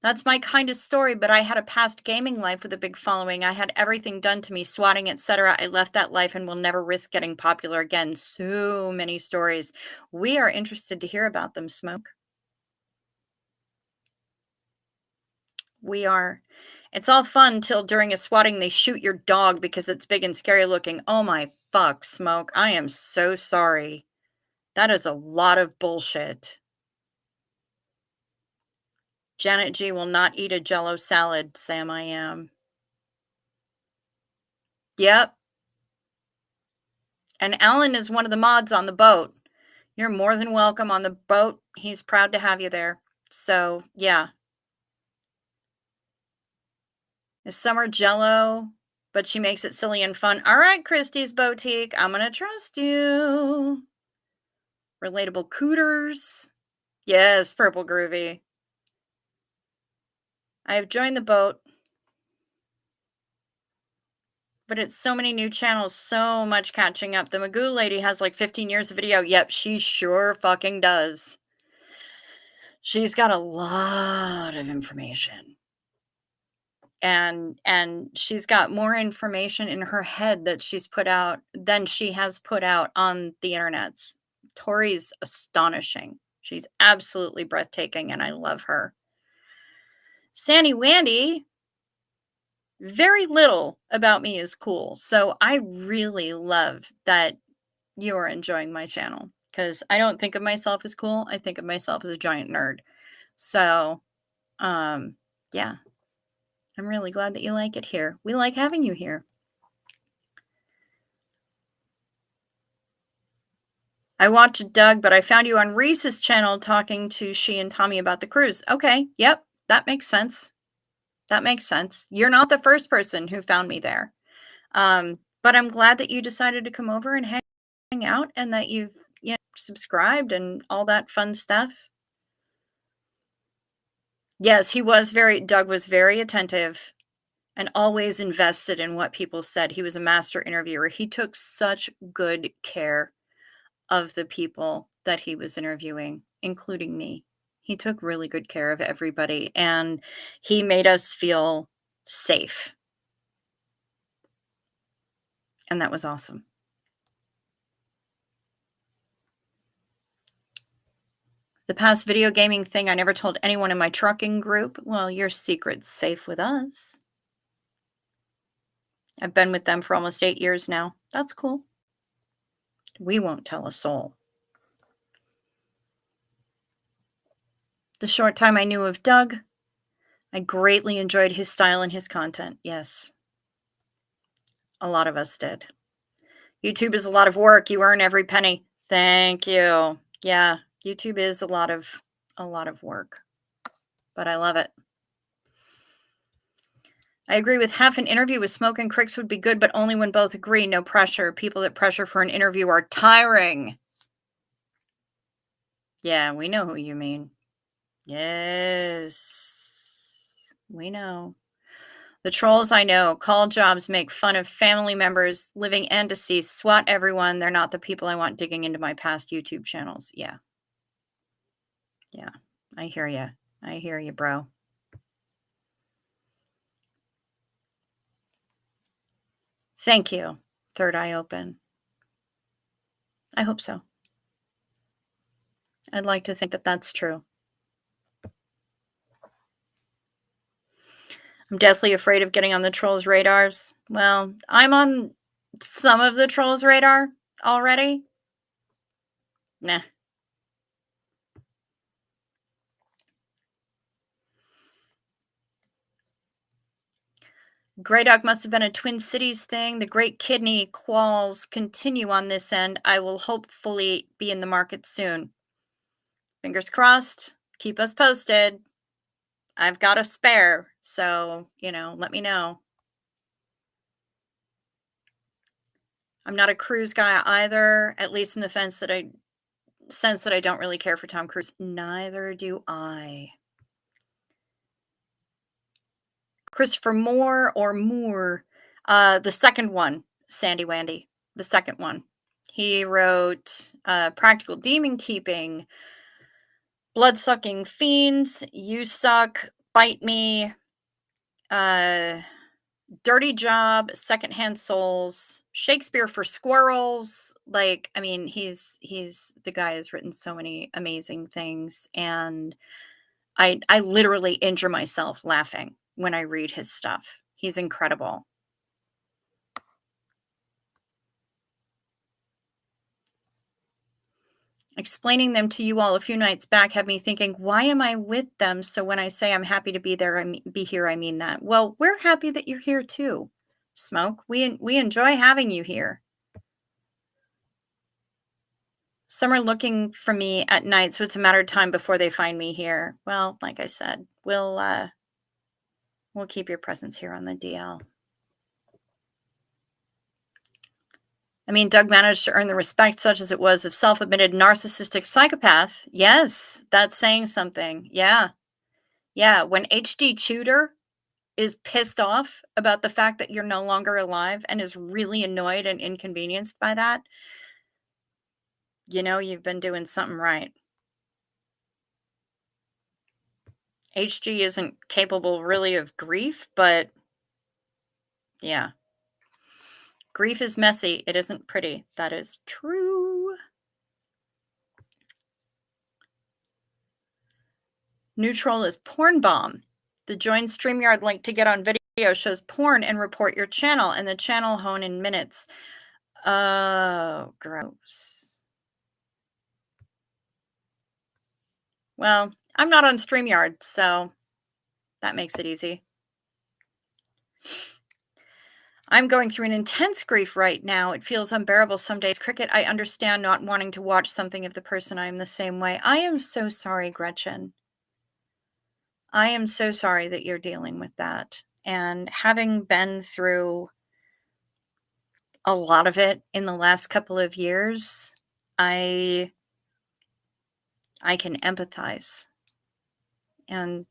That's my kind of story, but I had a past gaming life with a big following. I had everything done to me, swatting, etc. I left that life and will never risk getting popular again. So many stories. We are interested to hear about them, Smoke. We are. It's all fun till during a swatting they shoot your dog because it's big and scary looking. Oh my fuck, Smoke. I am so sorry. That is a lot of bullshit. Janet G will not eat a Jello salad, Sam I am. Yep. And Alan is one of the mods on the boat. You're more than welcome on the boat. He's proud to have you there. So, yeah. Is summer Jello, but she makes it silly and fun. All right, Christie's Boutique. I'm going to trust you. Relatable cooters. Yes, Purple Groovy. I have joined the boat. But it's so many new channels, so much catching up. The Magoo lady has like 15 years of video. Yep, she sure fucking does. She's got a lot of information. And she's got more information in her head that she's put out than she has put out on the internets. Tori's astonishing. She's absolutely breathtaking, and I love her. Sandy Wandy, very little about me is cool. So I really love that you are enjoying my channel because I don't think of myself as cool. I think of myself as a giant nerd. So, yeah, I'm really glad that you like it here. We like having you here. I watched Doug, but I found you on Reese's channel talking to she and Tommy about the cruise. Okay, yep, that makes sense. That makes sense. You're not the first person who found me there. But I'm glad that you decided to come over and hang out and that you've, subscribed and all that fun stuff. Yes, Doug was very attentive and always invested in what people said. He was a master interviewer. He took such good care of the people that he was interviewing, including me. He took really good care of everybody, and he made us feel safe. And that was awesome. The past video gaming thing, I never told anyone in my trucking group. Well, your secret's safe with us. I've been with them for almost 8 years now. That's cool. We won't tell a soul. The short time I knew of Doug, I greatly enjoyed his style and his content. Yes, a lot of us did. YouTube is a lot of work. You earn every penny. Thank you. Yeah, YouTube is a lot of work, but I love it. I agree with half an interview with Smoke and Cricks would be good, but only when both agree. No pressure. People that pressure for an interview are tiring. Yeah, we know who you mean. Yes, we know. The trolls I know, call jobs, make fun of family members, living and deceased, swat everyone. They're not the people I want digging into my past YouTube channels. Yeah. Yeah. I hear you. I hear you, bro. Thank you. Third eye open. I hope so. I'd like to think that that's true. I'm deathly afraid of getting on the trolls' radars. Well, I'm on some of the trolls' radar already. Nah. Grey Dog must have been a Twin Cities thing. The great kidney qualls continue on this end. I will hopefully be in the market soon. Fingers crossed. Keep us posted. I've got a spare, so, let me know. I'm not a cruise guy either, at least in the sense that I don't really care for Tom Cruise. Neither do I. Christopher Moore or Moore, the second one, Sandy Wandy, the second one. He wrote Practical Demon Keeping, Blood-Sucking Fiends, You Suck, Bite Me, Dirty Job, Secondhand Souls, Shakespeare for Squirrels. He's the guy has written so many amazing things, and I literally injure myself laughing when I read his stuff. He's incredible. Explaining them to you all a few nights back had me thinking, why am I with them? So when I say I'm happy to be there, be here, I mean that. Well, we're happy that you're here too, Smoke. We enjoy having you here. Some are looking for me at night, so it's a matter of time before they find me here. Well, like I said, we'll keep your presence here on the DL. Doug managed to earn the respect, such as it was, of self-admitted narcissistic psychopath. Yes, that's saying something. Yeah. Yeah, when HD Tudor is pissed off about the fact that you're no longer alive and is really annoyed and inconvenienced by that, you've been doing something right. HG isn't capable really of grief, but yeah. Grief is messy. It isn't pretty. That is true. Neutral is porn bomb. The join StreamYard link to get on video shows porn and report your channel, and the channel hone in minutes. Oh, gross. Well, I'm not on StreamYard, so that makes it easy. I'm going through an intense grief right now. It feels unbearable some days. Cricket, I understand not wanting to watch something of the person. I am the same way. I am so sorry, Gretchen. I am so sorry that you're dealing with that. And having been through a lot of it in the last couple of years, I can empathize. And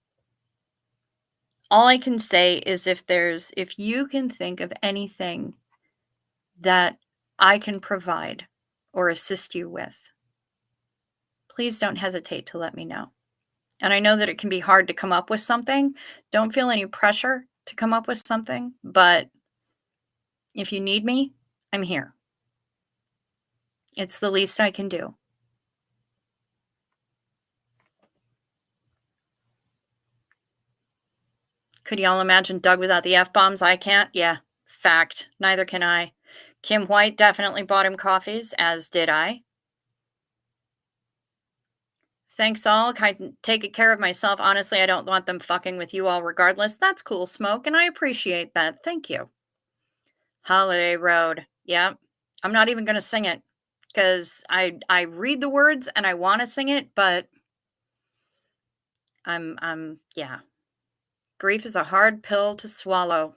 all I can say is if you can think of anything that I can provide or assist you with, please don't hesitate to let me know. And I know that it can be hard to come up with something. Don't feel any pressure to come up with something, but if you need me, I'm here. It's the least I can do. Could y'all imagine Doug without the F-bombs? I can't. Yeah, fact. Neither can I. Kim White definitely bought him coffees, as did I. Thanks all. Can take care of myself. Honestly, I don't want them fucking with you all regardless. That's cool, Smoke, and I appreciate that. Thank you. Holiday Road. Yeah. I'm not even going to sing it because I read the words and I want to sing it, but yeah. Grief is a hard pill to swallow.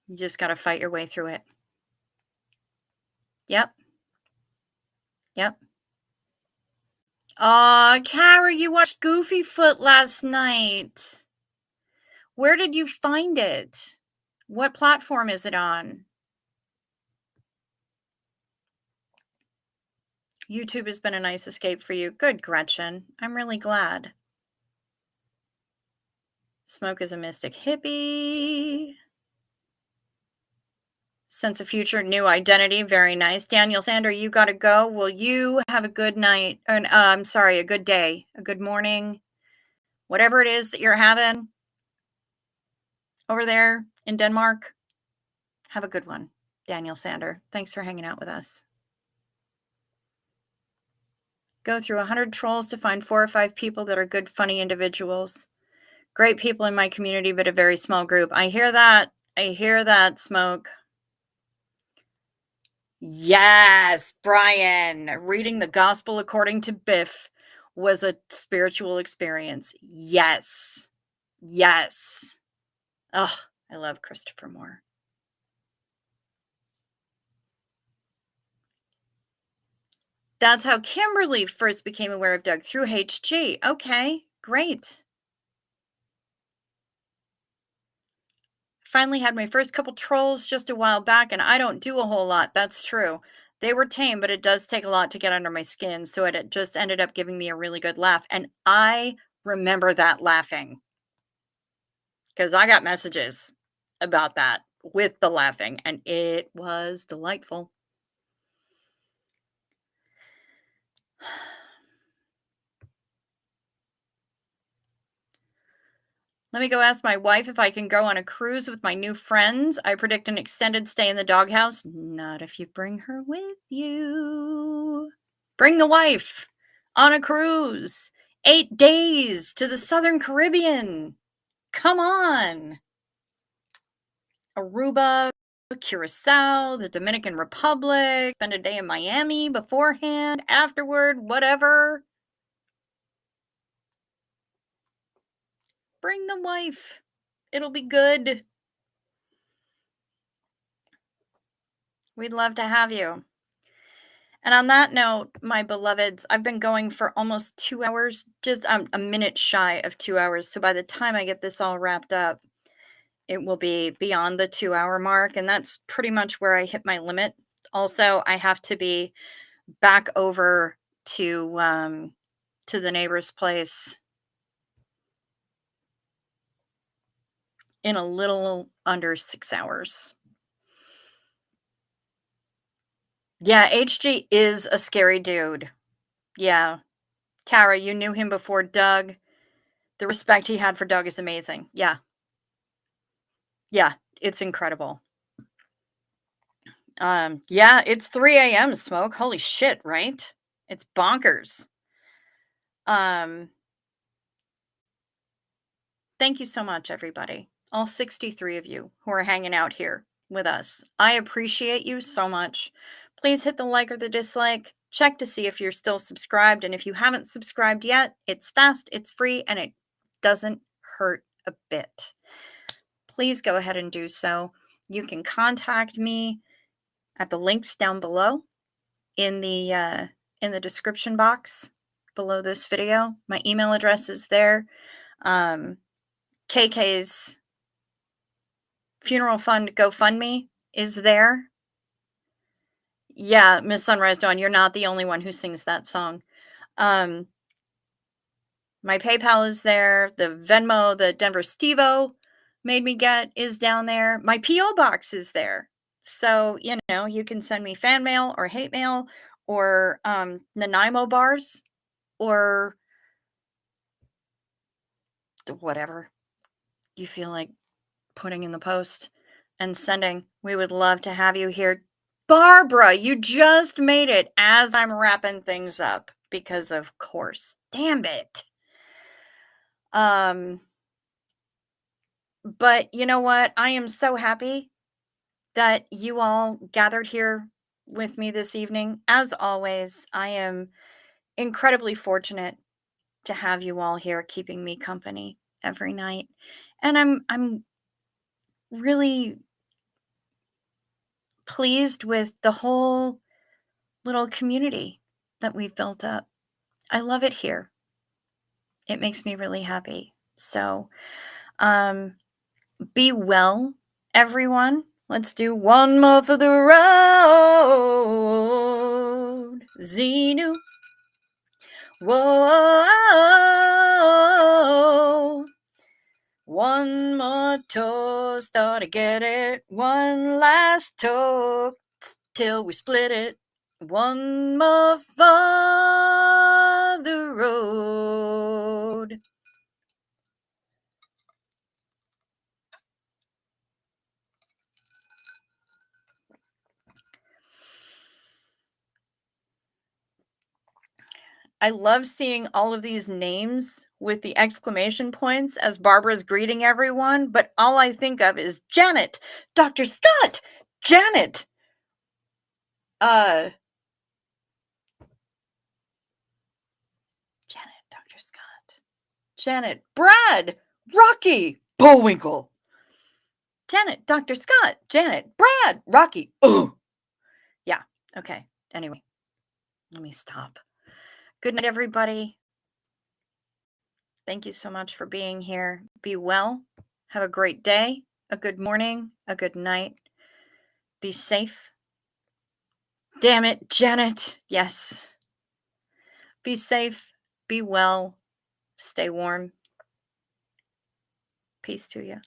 You just got to fight your way through it. Yep. Yep. Kara, you watched Goofy Foot last night. Where did you find it? What platform is it on? YouTube has been a nice escape for you. Good, Gretchen. I'm really glad. Smoke is a mystic hippie. Sense of future, new identity. Very nice. Daniel Sander, you got to go. Will you have a good night? I'm sorry, a good day, a good morning, whatever it is that you're having over there in Denmark. Have a good one, Daniel Sander. Thanks for hanging out with us. Go through 100 trolls to find 4 or 5 people that are good, funny individuals. Great people in my community, but a very small group. I hear that. I hear that, Smoke. Yes, Brian. Reading the Gospel according to Biff was a spiritual experience. Yes. Yes. Oh, I love Christopher Moore. That's how Kimberly first became aware of Doug, through HG. Okay, great. Finally had my first couple trolls just a while back, and I don't do a whole lot. That's true. They were tame, but it does take a lot to get under my skin. So it just ended up giving me a really good laugh. And I remember that laughing because I got messages about that with the laughing, and it was delightful. Let me go ask my wife if I can go on a cruise with my new friends. I predict an extended stay in the doghouse. Not if you bring her with you. Bring the wife on a cruise. 8 days to the Southern Caribbean. Come on. Aruba, Curacao, the Dominican Republic. Spend a day in Miami beforehand, afterward, whatever. Bring the wife. It'll be good. We'd love to have you. And on that note, my beloveds, I've been going for almost 2 hours, just a minute shy of 2 hours. So by the time I get this all wrapped up, it will be beyond the 2-hour mark. And that's pretty much where I hit my limit. Also, I have to be back over to the neighbor's place in a little under 6 hours. Yeah, HG is a scary dude. Yeah. Kara, you knew him before Doug. The respect he had for Doug is amazing. Yeah. Yeah, it's incredible. Yeah, it's 3 a.m. Smoke. Holy shit, right? It's bonkers. Thank you so much, everybody. All 63 of you who are hanging out here with us. I appreciate you so much. Please hit the like or the dislike. Check to see if you're still subscribed. And if you haven't subscribed yet, it's fast, it's free, and it doesn't hurt a bit. Please go ahead and do so. You can contact me at the links down below in the description box below this video. My email address is there. KK's funeral fund GoFundMe is there. Yeah, Miss Sunrise Dawn, you're not the only one who sings that song. My PayPal is there. The Venmo, the Denver Stevo made me get is down there. My PO box is there. So, you can send me fan mail or hate mail or Nanaimo bars or whatever you feel like putting in the post and sending. We would love to have you here. Barbara, you just made it as I'm wrapping things up because of course. Damn it. But you know what? I am so happy that you all gathered here with me this evening. As always, I am incredibly fortunate to have you all here keeping me company every night. And I'm really pleased with the whole little community that we've built up. I love it here. It makes me really happy. So, be well, everyone. Let's do one more for the road. Xenu. Whoa. One more toast, ought to get it. One last toast till we split it. One more for the road. I love seeing all of these names with the exclamation points as Barbara's greeting everyone, but all I think of is Janet, Dr. Scott, Janet, Janet, Dr. Scott, Janet, Brad, Rocky, Bullwinkle, Janet, Dr. Scott, Janet, Brad, Rocky. Oh, yeah. Okay. Anyway, let me stop. Good night, everybody. Thank you so much for being here. Be well. Have a great day, a good morning, a good night. Be safe. Damn it, Janet. Yes. Be safe. Be well. Stay warm. Peace to you.